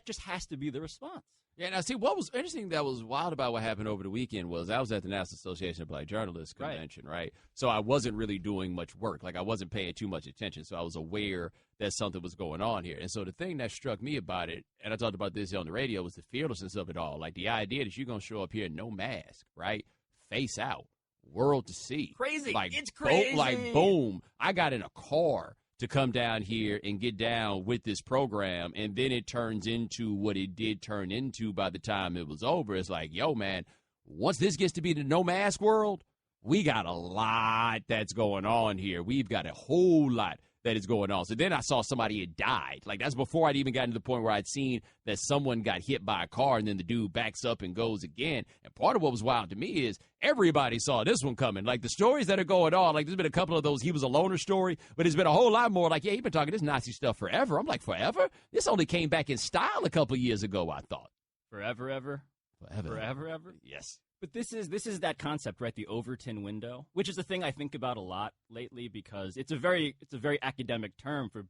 just has to be the response. Yeah, now see, what was interesting that was wild about what happened over the weekend was I was at the National Association of Black Journalists convention, right? So I wasn't really doing much work. Like, I wasn't paying too much attention, so I was aware that something was going on here. And so the thing that struck me about it, and I talked about this on the radio, was the fearlessness of it all. Like, the idea that you're going to show up here no mask, right? Face out. World to see. Crazy. Like, it's crazy. Boom. I got in a car to come down here and get down with this program, and then it turns into what it did turn into by the time it was over. It's like, yo, man, once this gets to be the no-mask world, we got a lot that's going on here. We've got a whole lot that is going on. So then I saw somebody had died. Like, that's before I'd even gotten to the point where I'd seen that someone got hit by a car, and then the dude backs up and goes again. And part of what was wild to me is everybody saw this one coming. Like, the stories that are going on, like, there's been a couple of those he was a loner story, but there's been a whole lot more like, yeah, he's been talking this Nazi stuff forever. I'm like, forever? This only came back in style a couple of years ago, I thought. Forever, ever? Forever, ever? Yes. But this is that concept, right? The Overton window, which is a thing I think about a lot lately because it's a very academic term for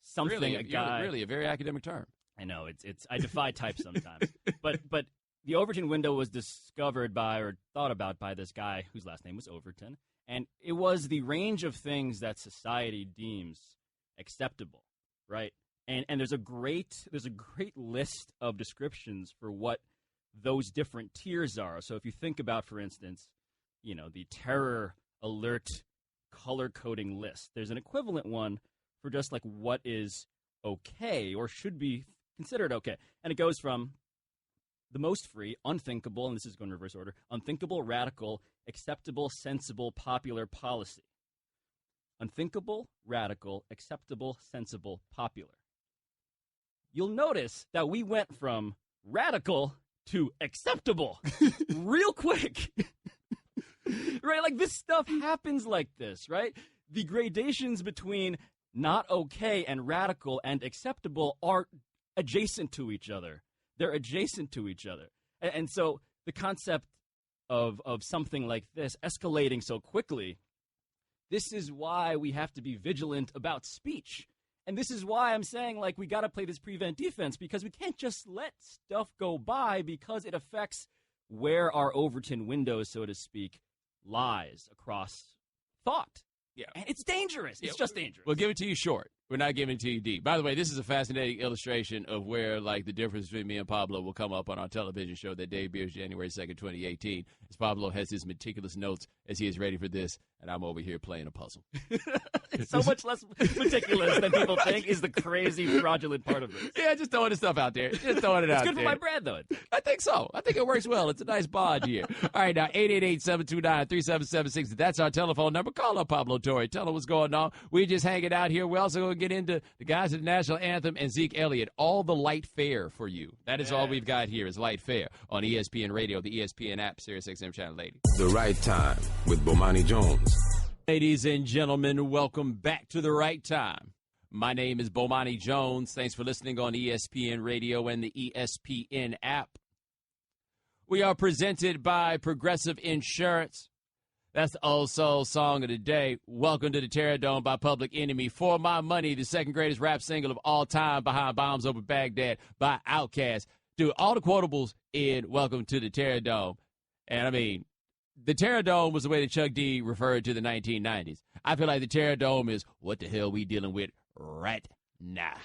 something really, a guy. Really a very academic term. I know it's I defy type sometimes. But the Overton window was discovered by or thought about by this guy whose last name was Overton, and it was the range of things that society deems acceptable, right? And there's a great list of descriptions for what those different tiers are. So if you think about, for instance, the terror alert color coding list, there's an equivalent one for just like what is okay or should be considered okay. And it goes from the most free, unthinkable, and this is going in reverse order, unthinkable, radical, acceptable, sensible, popular policy. Unthinkable, radical, acceptable, sensible, popular. You'll notice that we went from radical to acceptable real quick. Right? Like, this stuff happens like this, right? The gradations between not okay and radical and acceptable are adjacent to each other. They're adjacent to each other. And so the concept of something like this escalating so quickly, this is why we have to be vigilant about speech. And this is why I'm saying, like, we got to play this prevent defense, because we can't just let stuff go by because it affects where our Overton window, so to speak, lies across thought. Yeah. And it's dangerous. It's just dangerous. We'll give it to you short. We're not giving it to you deep. By the way, this is a fascinating illustration of where, like, the difference between me and Pablo will come up on our television show that debuts January 2nd, 2018, as Pablo has his meticulous notes as he is ready for this, and I'm over here playing a puzzle. It's so much less meticulous than people think is the crazy, fraudulent part of this. Yeah, just throwing the stuff out there. Just throwing it out there. It's good for my brand, though. I think so. I think it works well. It's a nice bond here. All right, now, 888-729-3776. That's our telephone number. Call up Pablo Torre. Tell him what's going on. We're just hanging out here. We're also going to get into the guys at the National Anthem and Zeke Elliott. All the light fare for you. That is all we've got here is light fare on ESPN Radio, the ESPN app, Sirius XM Channel 80. The Right Time with Bomani Jones. Ladies and gentlemen, welcome back to The Right Time. My name is Bomani Jones. Thanks for listening on ESPN Radio and the ESPN app. We are presented by Progressive Insurance. That's the old soul song of the day. Welcome to the Terror-Dome by Public Enemy. For My Money, the second greatest rap single of all time, behind Bombs Over Baghdad by Outkast. Dude, all the quotables in Welcome to the Terror-Dome. And I mean, the Terror-Dome was the way that Chuck D referred to the 1990s. I feel like the Terror-Dome is what the hell we dealing with right now.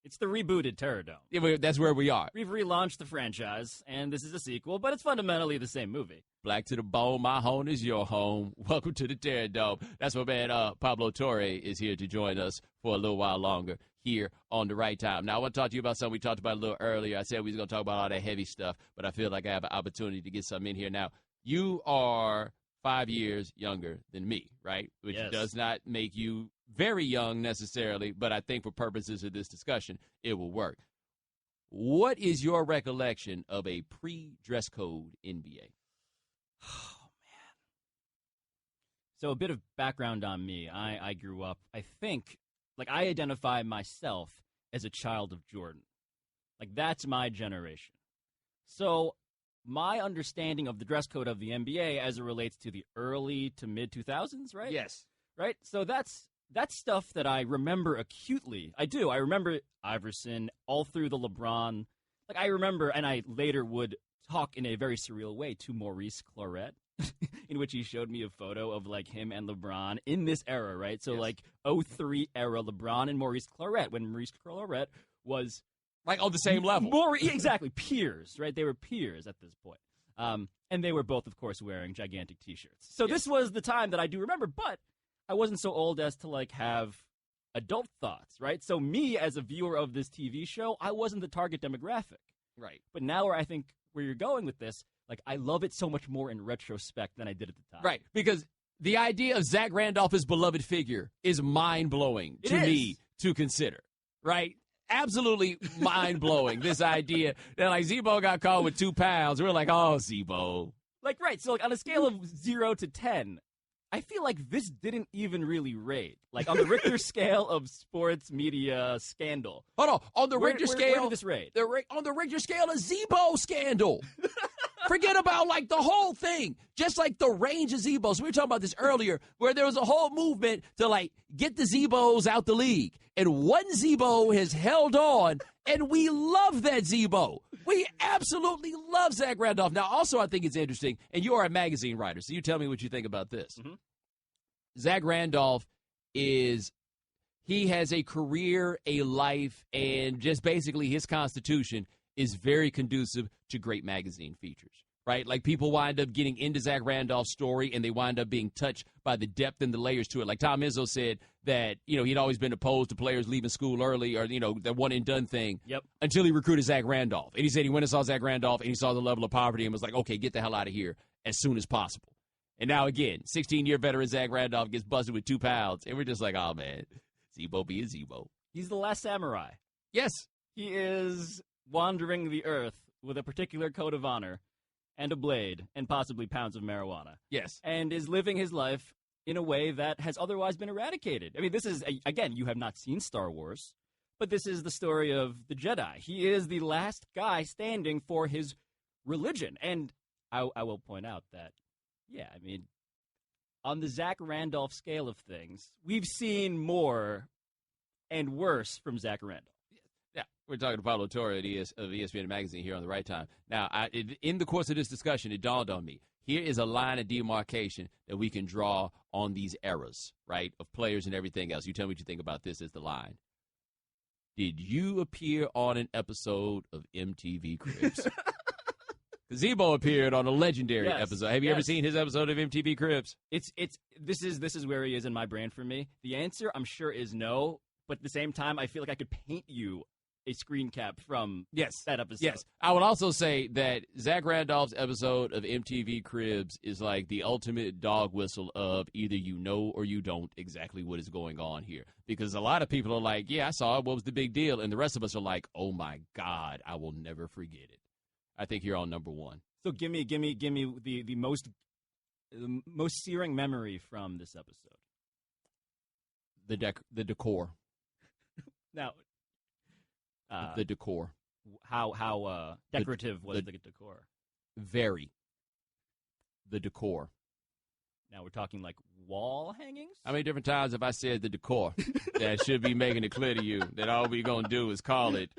It's the rebooted Terror-Dome. Yeah, that's where we are. We've relaunched the franchise, and this is a sequel, but it's fundamentally the same movie. Black to the bone, my home is your home. Welcome to the Terror-Dome. That's my man Pablo Torre is here to join us for a little while longer here on The Right Time. Now, I want to talk to you about something we talked about a little earlier. I said we was going to talk about all that heavy stuff, but I feel like I have an opportunity to get something in here now. You are 5 years younger than me, right? Which does not make you very young necessarily, but I think for purposes of this discussion, it will work. What is your recollection of a pre-dress code NBA? Oh, man. So a bit of background on me. I grew up, I think, like, I identify myself as a child of Jordan. Like, that's my generation. So my understanding of the dress code of the NBA as it relates to the early to mid-2000s, right? Yes. Right? So that's stuff that I remember acutely. I do. I remember Iverson all through the LeBron. Like, I remember, and I later would talk in a very surreal way to Maurice Claret, in which he showed me a photo of, like, him and LeBron in this era, right? So, like, 03 era LeBron and Maurice Claret, when Maurice Claret was like on the same level. Exactly, peers, right? They were peers at this point. And they were both, of course, wearing gigantic T-shirts. So this was the time that I do remember, but I wasn't so old as to, like, have adult thoughts, right? So me, as a viewer of this TV show, I wasn't the target demographic. Right. But now where I think where you're going with this, like, I love it so much more in retrospect than I did at the time. Right, because the idea of Zach Randolph as beloved figure is mind-blowing to me to consider, right? Absolutely mind-blowing, this idea that, like, Zebo got caught with 2 pounds. We're like, oh, Zebo. Like, right, so, like, on a scale of 0 to 10, I feel like this didn't even really rate. Like, on the Richter scale of sports media scandal. Hold on. On the Richter scale. Where did this rate? On the Richter scale, a Zebo scandal. Forget about, like, the whole thing. Just like the range of Zebos. We were talking about this earlier, where there was a whole movement to, like, get the Zebos out the league. And one Zebo has held on, and we love that Zebo. We absolutely love Zach Randolph. Now, also, I think it's interesting, and you are a magazine writer, so you tell me what you think about this. Mm-hmm. Zach Randolph he has a career, a life, and just basically his constitution is very conducive to great magazine features. right? Like people wind up getting into Zach Randolph's story and they wind up being touched by the depth and the layers to it. Like Tom Izzo said that, he'd always been opposed to players leaving school early or, the one and done thing. Yep. Until he recruited Zach Randolph. And he said he went and saw Zach Randolph and he saw the level of poverty and was like, okay, get the hell out of here as soon as possible. And now again, 16-year veteran Zach Randolph gets busted with 2 pounds. And we're just like, oh man, Zebo being Zebo. He's the last samurai. Yes. He is wandering the earth with a particular code of honor and a blade and possibly pounds of marijuana. Yes. And is living his life in a way that has otherwise been eradicated. I mean, this is, again, you have not seen Star Wars, but this is the story of the Jedi. He is the last guy standing for his religion. And I will point out that, yeah, I mean, on the Zach Randolph scale of things, we've seen more and worse from Zach Randolph. Yeah, we're talking to Pablo Torre of ESPN Magazine here on The Right Time. Now, in the course of this discussion, it dawned on me. Here is a line of demarcation that we can draw on these eras, right, of players and everything else. You tell me what you think about this as the line. Did you appear on an episode of MTV Cribs? Zebo appeared on a legendary episode. Have you ever seen his episode of MTV Cribs? This is where he is in my brain for me. The answer, I'm sure, is no. But at the same time, I feel like I could paint you a screen cap from that episode. Yes. I would also say that Zach Randolph's episode of MTV Cribs is like the ultimate dog whistle of either you know or you don't exactly what is going on here. Because a lot of people are like, yeah, I saw it. What was the big deal? And the rest of us are like, oh, my God, I will never forget it. I think you're on number one. So give me the most searing memory from this episode. The decor. Now, the decor. How decorative was the decor? Very. The decor. Now we're talking like wall hangings? How many different times have I said the decor? That should be making it clear to you that all we're going to do is call it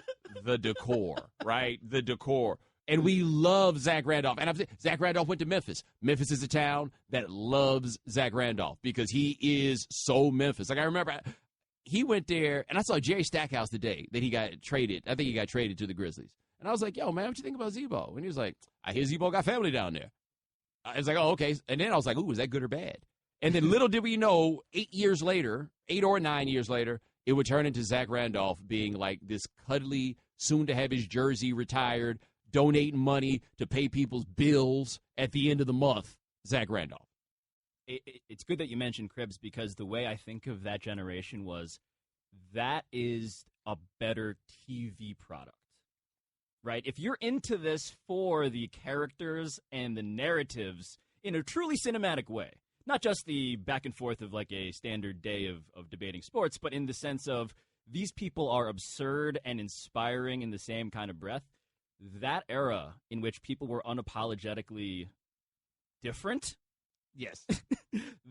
the decor, right? The decor. And we love Zach Randolph. And Zach Randolph went to Memphis. Memphis is a town that loves Zach Randolph because he is so Memphis. Like I remember he went there, and I saw Jerry Stackhouse the day that he got traded. I think he got traded to the Grizzlies. And I was like, yo, man, what you think about Zebo? And he was like, I hear Zebo got family down there. I was like, oh, okay. And then I was like, ooh, is that good or bad? And then little did we know, 8 or 9 years later, it would turn into Zach Randolph being like this cuddly, soon to have his jersey retired, donating money to pay people's bills at the end of the month, Zach Randolph. It's good that you mentioned Cribs because the way I think of that generation was that is a better TV product, right? If you're into this for the characters and the narratives in a truly cinematic way, not just the back and forth of like a standard day of debating sports, but in the sense of these people are absurd and inspiring in the same kind of breath, that era in which people were unapologetically different, yes,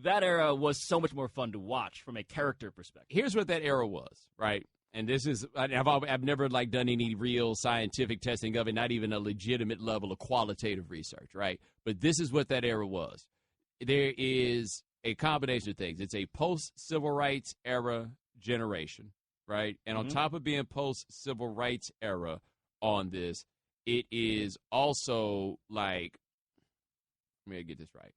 that era was so much more fun to watch from a character perspective. Here's what that era was, right? And this is, I've never like done any real scientific testing of it, not even a legitimate level of qualitative research, right? But this is what that era was. There is a combination of things. It's a post-civil rights era generation, right? And on top of being post-civil rights era on this, it is also like, let me get this right.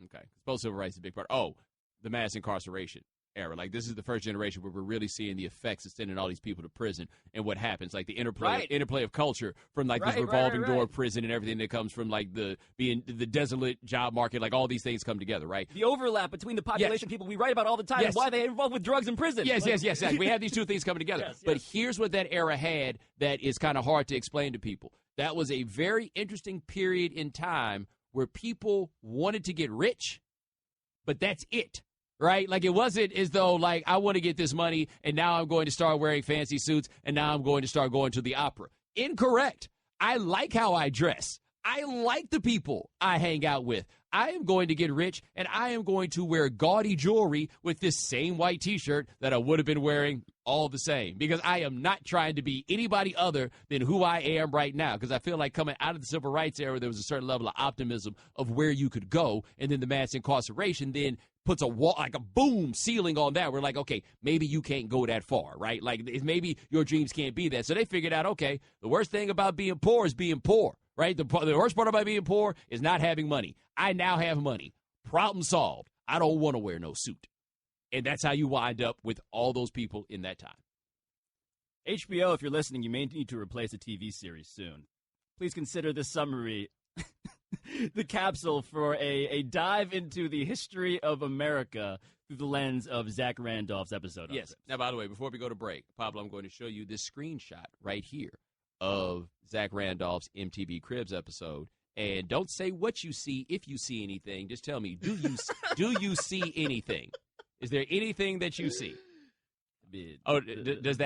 Okay. Post-civil rights is a big part. Oh, the mass incarceration era. Like, this is the first generation where we're really seeing the effects of sending all these people to prison and what happens. Like, the interplay of culture from, like, this revolving door prison and everything that comes from, like, the desolate job market. Like, all these things come together, right? The overlap between the population people we write about all the time and why they're involved with drugs in prison. Yes. We have these two things coming together. But here's what that era had that is kind of hard to explain to people. That was a very interesting period in time where people wanted to get rich, but that's it. Right? Like, it wasn't as though, like, I want to get this money, and now I'm going to start wearing fancy suits, and now I'm going to start going to the opera. Incorrect. I like how I dress. I like the people I hang out with. I am going to get rich, and I am going to wear gaudy jewelry with this same white T-shirt that I would have been wearing all the same, because I am not trying to be anybody other than who I am right now, because I feel like coming out of the civil rights era, there was a certain level of optimism of where you could go, and then the mass incarceration then puts a wall, like a boom ceiling on that. We're like, okay, maybe you can't go that far, right? Like, maybe your dreams can't be that. So they figured out, okay, the worst thing about being poor is being poor. right? The worst part about being poor is not having money. I now have money. Problem solved. I don't want to wear no suit. And that's how you wind up with all those people in that time. HBO, if you're listening, you may need to replace a TV series soon. Please consider this summary the capsule for a dive into the history of America through the lens of Zach Randolph's episode. Yes. Now, by the way, before we go to break, Pablo, I'm going to show you this screenshot right here of Zach Randolph's MTV Cribs episode. And don't say what you see if you see anything. Just tell me, do you see anything? Is there anything that you see? Oh, just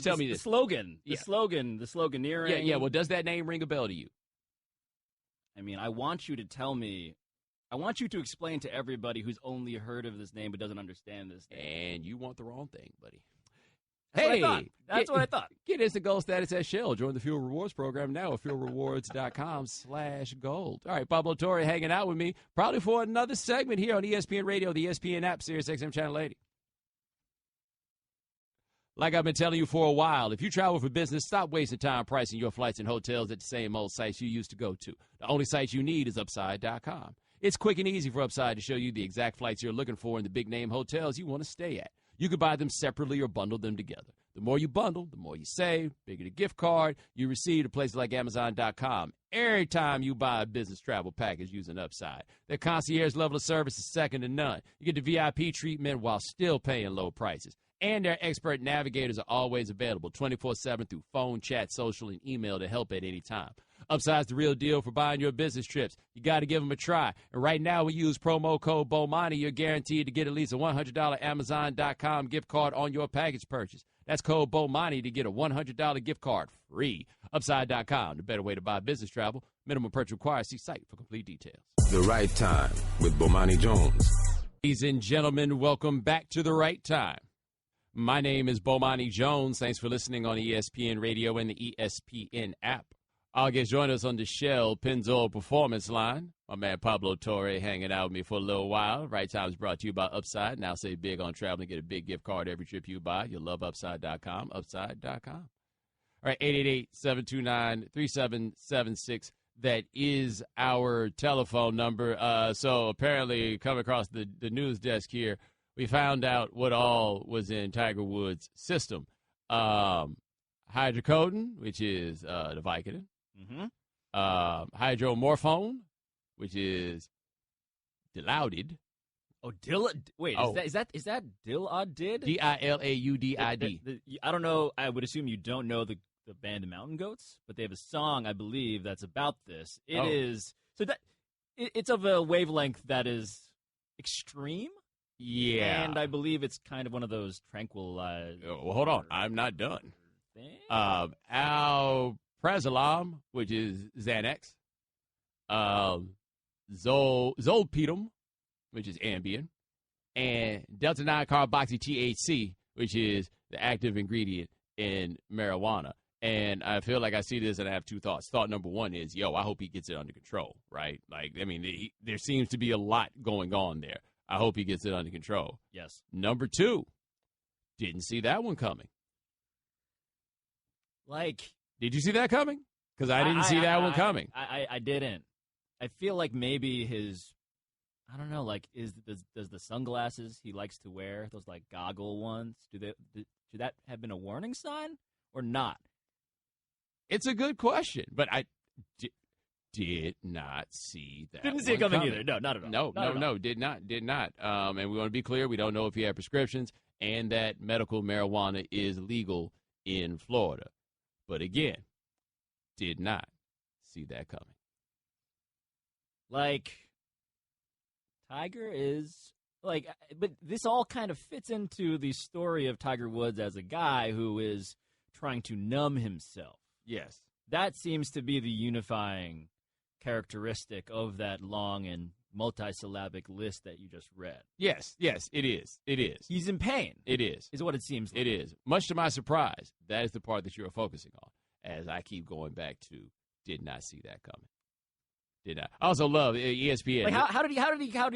tell me this. The slogan, the sloganeering. Yeah. Well, does that name ring a bell to you? I mean, I want you to tell me. I want you to explain to everybody who's only heard of this name but doesn't understand this name. And you want the wrong thing, buddy. That's what I thought. Get instant gold status at Shell. Join the Fuel Rewards program now at fuelrewards.com/gold. All right, Pablo Torre hanging out with me, probably for another segment here on ESPN Radio, the ESPN app, Sirius XM Channel 80. Like I've been telling you for a while, if you travel for business, stop wasting time pricing your flights and hotels at the same old sites you used to go to. The only site you need is Upside.com. It's quick and easy for Upside to show you the exact flights you're looking for in the big-name hotels you want to stay at. You could buy them separately or bundle them together. The more you bundle, the more you save, bigger the gift card you receive at places like Amazon.com. Every time you buy a business travel package using Upside, their concierge level of service is second to none. You get the VIP treatment while still paying low prices. And their expert navigators are always available 24/7 through phone, chat, social, and email to help at any time. Upside's the real deal for buying your business trips. You got to give them a try. And right now, we use promo code Bomani. You're guaranteed to get at least a $100 Amazon.com gift card on your package purchase. That's code Bomani to get a $100 gift card free. Upside.com, the better way to buy business travel. Minimum purchase required. See site for complete details. The Right Time with Bomani Jones. Ladies and gentlemen, welcome back to The Right Time. My name is Bomani Jones. Thanks for listening on ESPN Radio and the ESPN app. I'll get join us on the Shell Pennzoil Performance Line. My man Pablo Torre hanging out with me for a little while. Right Time is brought to you by Upside. Now say big on traveling. Get a big gift card every trip you buy. You'll love Upside.com. Upside.com. All right, 888-729-3776. That is our telephone number. So apparently, come across the news desk here, we found out what all was in Tiger Woods' system. Hydrocodone, which is the Vicodin. Mm-hmm. Hydromorphone, which is Dilaudid. Oh, Wait, is that Dilaudid? Dilaudid. I don't know. I would assume you don't know the band Mountain Goats, but they have a song, I believe, that's about this. It's of a wavelength that is extreme. Yeah. And I believe it's kind of one of those tranquilized. Well, hold on. I'm not done. Alprazolam, which is Xanax. Zolpidem, which is Ambien. And Delta-9-carboxy THC, which is the active ingredient in marijuana. And I feel like I see this and I have two thoughts. Thought number one is, I hope he gets it under control, right? Like, I mean, there seems to be a lot going on there. I hope he gets it under control. Yes. Number two, didn't see that one coming. Did you see that coming? Because I didn't see that one coming. I didn't. I feel like maybe I don't know, does the sunglasses he likes to wear, those goggle ones, should that have been a warning sign or not? It's a good question, but I did not see that. Didn't see it coming either. No, not at all. No, did not. And we want to be clear, we don't know if he had prescriptions and that medical marijuana is legal in Florida. But again, did not see that coming. Tiger is but this all kind of fits into the story of Tiger Woods as a guy who is trying to numb himself. Yes. That seems to be the unifying characteristic of that long and multisyllabic list that you just read. Yes, it is. He's in pain. It is what it seems like. It is. Much to my surprise, that is the part that you are focusing on, as I keep going back to did not see that coming. Did not. I also love ESPN. How did he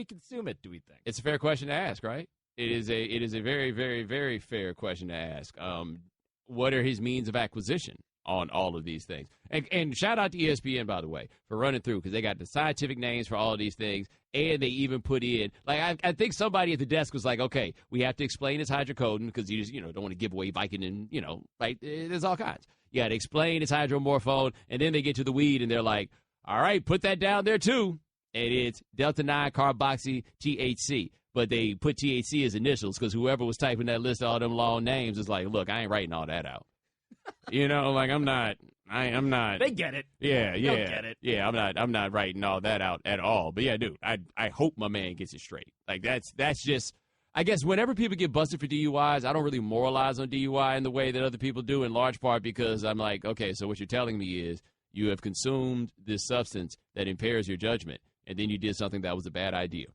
consume it, do we think? It's a fair question to ask, right? It is a very, very, very fair question to ask. What are his means of acquisition? on all of these things. And shout out to ESPN, by the way, for running through, because they got the scientific names for all of these things, and they even put in, like, I think somebody at the desk was like, okay, we have to explain it's hydrocodone because you just, don't want to give away Vicodin, and, right? There's all kinds. You got to explain it's hydromorphone, and then they get to the weed, and they're like, all right, put that down there, too. And it's delta-9-carboxy THC. But they put THC as initials because whoever was typing that list of all them long names is like, look, I ain't writing all that out. I'm not. They get it. Yeah. They'll get it. Yeah, I'm not writing all that out at all. But yeah, dude, I hope my man gets it straight. Like that's just, I guess whenever people get busted for DUIs, I don't really moralize on DUI in the way that other people do, in large part because I'm like, okay, so what you're telling me is you have consumed this substance that impairs your judgment, and then you did something that was a bad idea.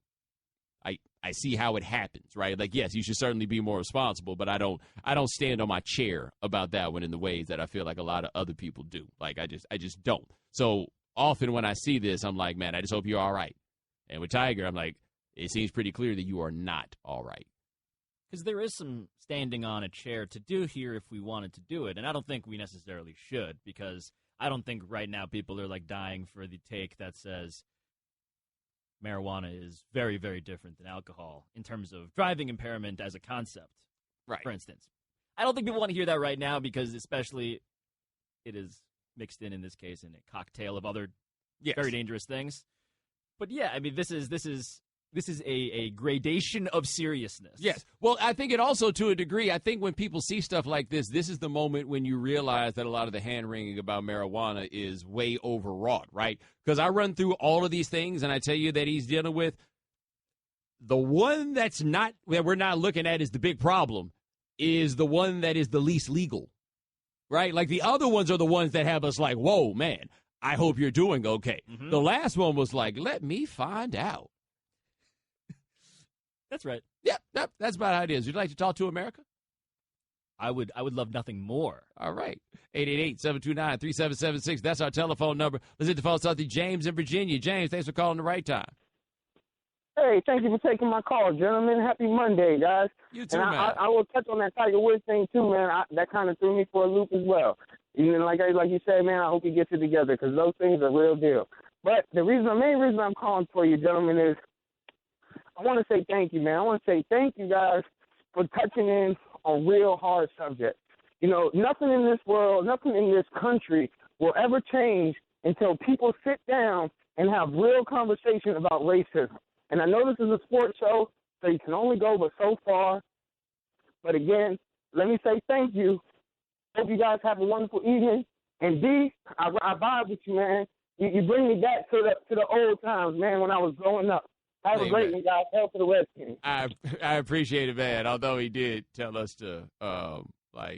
I see how it happens, right? Like, yes, you should certainly be more responsible, but I don't stand on my chair about that one in the ways that I feel like a lot of other people do. Like, I just don't. So often when I see this, I'm like, man, I just hope you're all right. And with Tiger, I'm like, it seems pretty clear that you are not all right. Because there is some standing on a chair to do here if we wanted to do it, and I don't think we necessarily should, because I don't think right now people are, like, dying for the take that says marijuana is very, very different than alcohol in terms of driving impairment as a concept, right? For instance. I don't think people want to hear that right now because especially it is mixed in this case, in a cocktail of other very dangerous things. But, yeah, I mean, this is a gradation of seriousness. Yes. Well, I think it also, to a degree, I think when people see stuff like this is the moment when you realize that a lot of the hand-wringing about marijuana is way overwrought, right? Because I run through all of these things, and I tell you that he's dealing with the one that we're not looking at is the big problem, is the one that is the least legal, right? Like, the other ones are the ones that have us like, whoa, man, I hope you're doing okay. Mm-hmm. The last one was like, let me find out. That's right. Yep, that's about how it is. Would you like to talk to America? I would love nothing more. All right. 888-729-3776. That's our telephone number. Let's hit the phone. Talk to James in Virginia. James, thanks for calling the right time. Hey, thank you for taking my call, gentlemen. Happy Monday, guys. You too, and man. I will touch on that Tiger Woods thing, too, man. That kind of threw me for a loop as well. Even like you said, man, I hope he gets it together because those things are real deal. But the main reason I'm calling for you, gentlemen, is I want to say thank you, man. I want to say thank you, guys, for touching in on real hard subjects. Nothing in this world, nothing in this country will ever change until people sit down and have real conversation about racism. And I know this is a sports show, so you can only go but so far. But again, let me say thank you. Hope you guys have a wonderful evening. And B, I vibe with you, man. You bring me back to the old times, man, when I was growing up. Have a great one, guys. Hell to the Redskins. I appreciate it, man. Although he did tell us to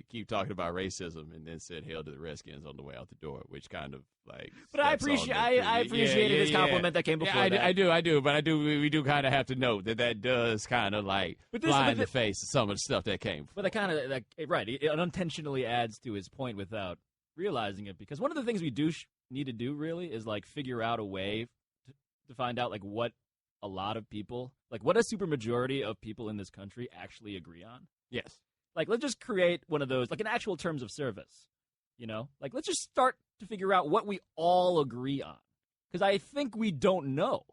keep talking about racism, and then said "Hail to the Redskins" on the way out the door, which kind of like. But I appreciated his compliment that came before. Yeah, that. I do. But we do kind of have to note that does kind of like fly in the face of some of the stuff that came. But that kind of right, it unintentionally adds to his point without realizing it, because one of the things we do need to do really is like figure out a way to find out like what a lot of people, like what a supermajority of people in this country actually agree on. Yes. Like, let's just create one of those, like an actual terms of service, Like, let's just start to figure out what we all agree on. Because I think we don't know.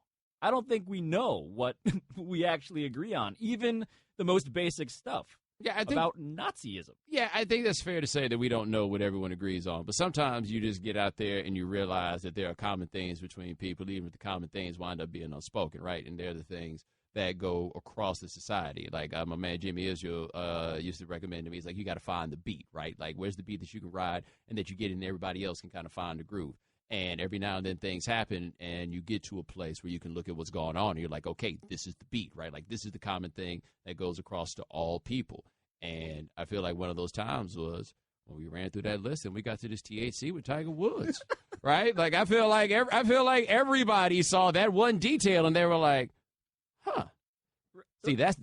I don't think we know what we actually agree on, even the most basic stuff. Yeah, I think, about Nazism. Yeah, I think that's fair to say that we don't know what everyone agrees on. But sometimes you just get out there and you realize that there are common things between people, even if the common things wind up being unspoken, right? And they're the things that go across the society. Like my man Jimmy Israel used to recommend to me, he's like, you got to find the beat, right? Like, where's the beat that you can ride and that you get in and everybody else can kind of find the groove. And every now and then things happen and you get to a place where you can look at what's going on and you're like, okay, this is the beat, right? Like, this is the common thing that goes across to all people. And I feel like one of those times was when we ran through that list and we got to this THC with Tiger Woods, right? Like, I feel like everybody saw that one detail and they were like, huh. See, that's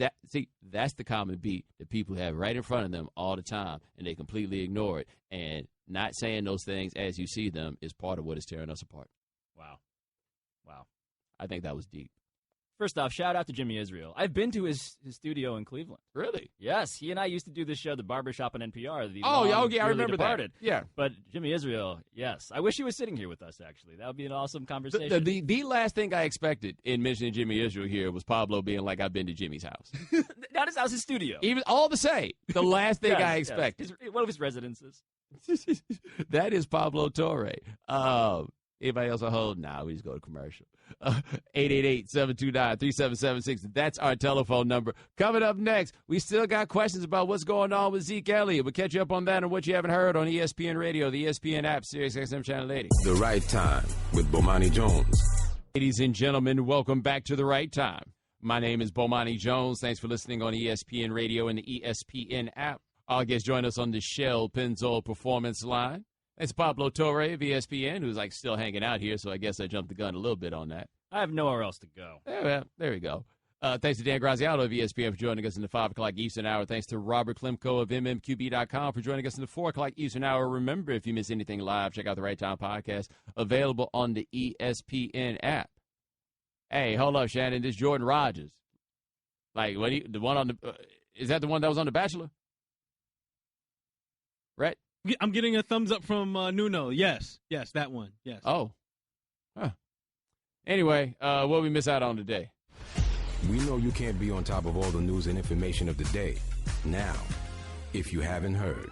the common beat that people have right in front of them all the time, and they completely ignore it. And not saying those things as you see them is part of what is tearing us apart. Wow. I think that was deep. First off, shout out to Jimmy Israel. I've been to his studio in Cleveland. Really? Yes, he and I used to do this show, The Barbershop on NPR. I remember departed. that. Yeah. But Jimmy Israel, yes. I wish he was sitting here with us, actually. That would be an awesome conversation. The last thing I expected in mentioning Jimmy Israel here was Pablo being like, I've been to Jimmy's house. Not his house, his studio. Even all the same, the last thing I expected. Yes. One of his residences. That is Pablo Torre. Anybody else on hold? Nah, we just go to commercial. 888-729-3776. That's our telephone number. Coming up next, we still got questions about what's going on with Zeke Elliott. We'll catch you up on that and what you haven't heard on ESPN Radio, the ESPN app, Sirius XM Channel 80. The Right Time with Bomani Jones. Ladies and gentlemen, welcome back to The Right Time. My name is Bomani Jones. Thanks for listening on ESPN Radio and the ESPN app. Our guest join us on the Shell Pennzoil Performance Line. It's Pablo Torre of ESPN, who's like still hanging out here, so I guess I jumped the gun a little bit on that. I have nowhere else to go. There we go. Thanks to Dan Graziano of ESPN for joining us in the 5 o'clock Eastern hour. Thanks to Robert Klemko of MMQB.com for joining us in the 4 o'clock Eastern hour. Remember, if you miss anything live, check out the Right Time podcast, available on the ESPN app. Hey, hold up, Shannon. This Jordan Rodgers. Like, the one on the is that the one that was on The Bachelor? Right? I'm getting a thumbs up from Nuno. Yes, that one. Yes. Oh. Huh. Anyway, what we miss out on today? We know you can't be on top of all the news and information of the day. Now, if you haven't heard.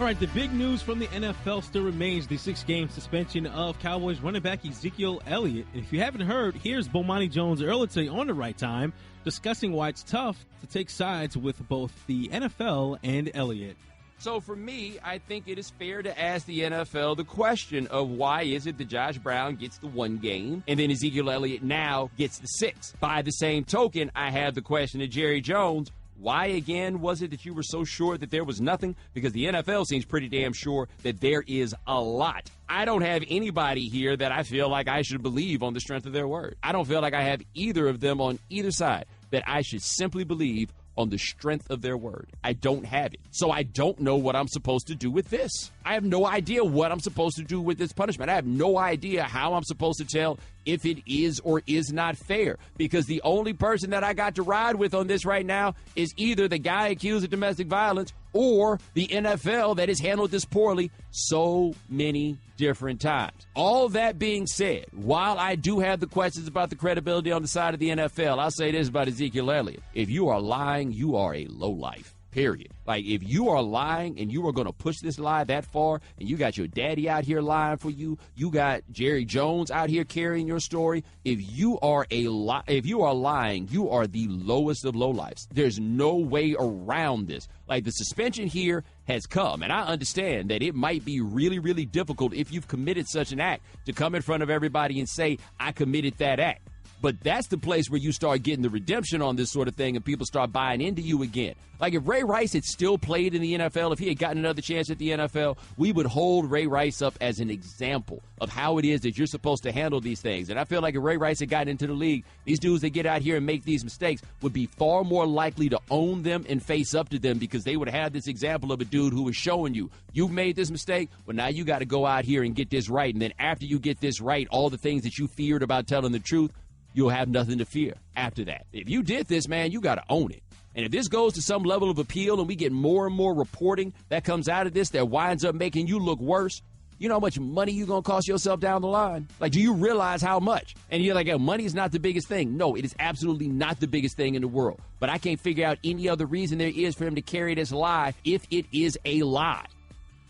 All right, the big news from the NFL still remains the 6-game suspension of Cowboys running back Ezekiel Elliott. And if you haven't heard, here's Bomani Jones earlier today on The Right Time discussing why it's tough to take sides with both the NFL and Elliott. So for me, I think it is fair to ask the NFL the question of why is it that Josh Brown gets the 1 game and then Ezekiel Elliott now gets the 6? By the same token, I have the question to Jerry Jones. Why, again, was it that you were so sure that there was nothing? Because the NFL seems pretty damn sure that there is a lot. I don't have anybody here that I feel like I should believe on the strength of their word. I don't feel like I have either of them on either side that I should simply believe on the strength of their word. I don't have it. So I don't know what I'm supposed to do with this. I have no idea what I'm supposed to do with this punishment. I have no idea how I'm supposed to tell if it is or is not fair, because the only person that I got to ride with on this right now is either the guy accused of domestic violence or the NFL that has handled this poorly so many different times. All that being said, while I do have the questions about the credibility on the side of the NFL, I'll say this about Ezekiel Elliott. If you are lying, you are a lowlife. Period. Like, if you are lying and you are going to push this lie that far, and you got your daddy out here lying for you, you got Jerry Jones out here carrying your story. If you are lying, you are the lowest of lowlifes. There's no way around this. Like, the suspension here has come, and I understand that it might be really, really difficult if you've committed such an act to come in front of everybody and say, I committed that act. But that's the place where you start getting the redemption on this sort of thing and people start buying into you again. Like, if Ray Rice had still played in the NFL, if he had gotten another chance at the NFL, we would hold Ray Rice up as an example of how it is that you're supposed to handle these things. And I feel like if Ray Rice had gotten into the league, these dudes that get out here and make these mistakes would be far more likely to own them and face up to them, because they would have this example of a dude who is showing you, you've made this mistake, but now you got to go out here and get this right. And then after you get this right, all the things that you feared about telling the truth, you'll have nothing to fear after that. If you did this, man, you got to own it. And if this goes to some level of appeal and we get more and more reporting that comes out of this that winds up making you look worse, you know how much money you're going to cost yourself down the line? Like, do you realize how much? And you're like, yeah, money is not the biggest thing. No, it is absolutely not the biggest thing in the world. But I can't figure out any other reason there is for him to carry this lie if it is a lie.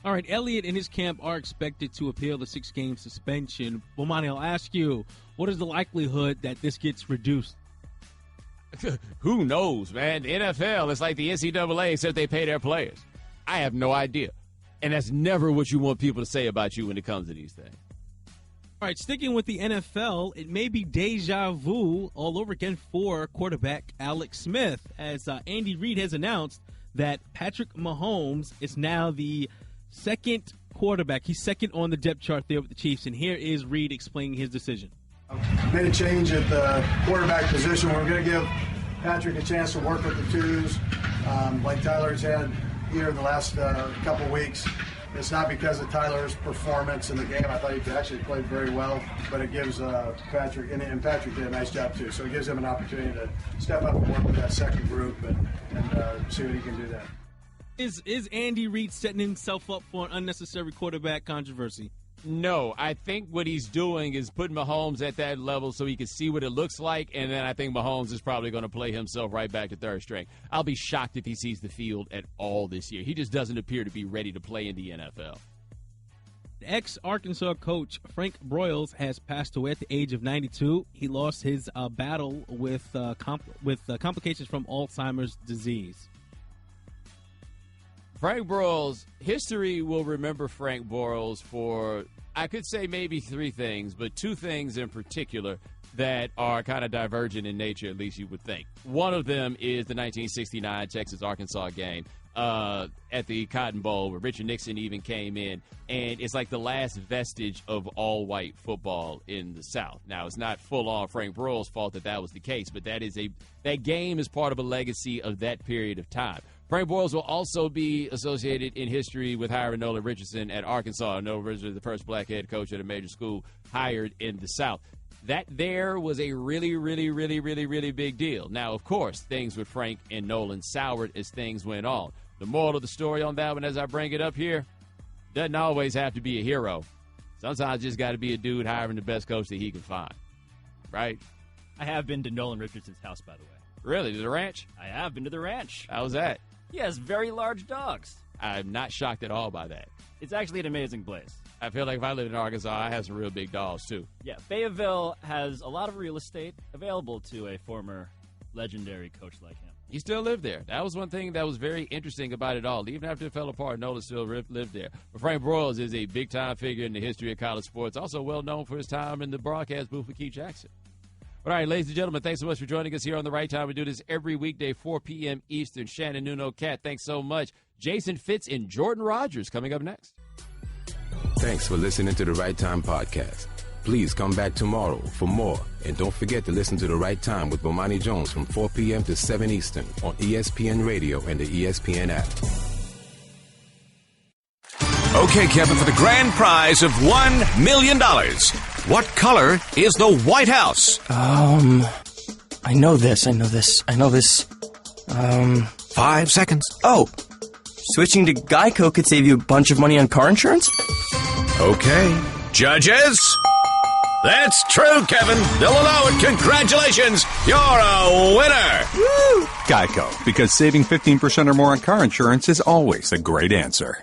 All right, Elliott and his camp are expected to appeal the 6-game suspension. Bomani, I'll ask you, what is the likelihood that this gets reduced? Who knows, man? The NFL is like the NCAA, except they pay their players. I have no idea. And that's never what you want people to say about you when it comes to these things. All right, sticking with the NFL, it may be deja vu all over again for quarterback Alex Smith, as Andy Reid has announced that Patrick Mahomes is now the second quarterback. He's second on the depth chart there with the Chiefs, and here is Reid explaining his decision. Made a change at the quarterback position. We're going to give Patrick a chance to work with the twos, like Tyler's had here the last couple weeks. It's not because of Tyler's performance in the game. I thought he actually played very well, but it gives Patrick, and Patrick did a nice job too, so it gives him an opportunity to step up and work with that second group and see what he can do there. Is Andy Reid setting himself up for an unnecessary quarterback controversy? No, I think what he's doing is putting Mahomes at that level so he can see what it looks like, and then I think Mahomes is probably going to play himself right back to third string. I'll be shocked if he sees the field at all this year. He just doesn't appear to be ready to play in the NFL. Ex-Arkansas coach Frank Broyles has passed away at the age of 92. He lost his battle with complications from Alzheimer's disease. Frank Broyles, history will remember Frank Broyles for, I could say maybe three things, but two things in particular that are kind of divergent in nature, at least you would think. One of them is the 1969 Texas-Arkansas game at the Cotton Bowl where Richard Nixon even came in, and it's like the last vestige of all-white football in the South. Now, it's not full-on Frank Broyles' fault that was the case, but that game is part of a legacy of that period of time. Frank Broyles will also be associated in history with hiring Nolan Richardson at Arkansas. Nolan Richardson, the first black head coach at a major school hired in the South. That there was a really, really, really, really, really big deal. Now, of course, things with Frank and Nolan soured as things went on. The moral of the story on that one, as I bring it up here, doesn't always have to be a hero. Sometimes just got to be a dude hiring the best coach that he can find, right? I have been to Nolan Richardson's house, by the way. Really? To the ranch? I have been to the ranch. How was that? He has very large dogs. I'm not shocked at all by that. It's actually an amazing place. I feel like if I lived in Arkansas, I have some real big dogs, too. Yeah, Fayetteville has a lot of real estate available to a former legendary coach like him. He still lived there. That was one thing that was very interesting about it all. Even after it fell apart, Nolan still lived there. But Frank Broyles is a big-time figure in the history of college sports, also well known for his time in the broadcast booth with Keith Jackson. All right, ladies and gentlemen, thanks so much for joining us here on The Right Time. We do this every weekday, 4 p.m. Eastern. Shannon Nuno, Cat, thanks so much. Jason Fitz and Jordan Rogers coming up next. Thanks for listening to The Right Time podcast. Please come back tomorrow for more. And don't forget to listen to The Right Time with Bomani Jones from 4 p.m. to 7 Eastern on ESPN Radio and the ESPN app. Okay, Kevin, for the grand prize of $1 million, what color is the White House? I know this. 5 seconds. Oh, switching to Geico could save you a bunch of money on car insurance? Okay. Judges? That's true, Kevin. They'll allow it. Congratulations. You're a winner. Woo! Geico, because saving 15% or more on car insurance is always a great answer.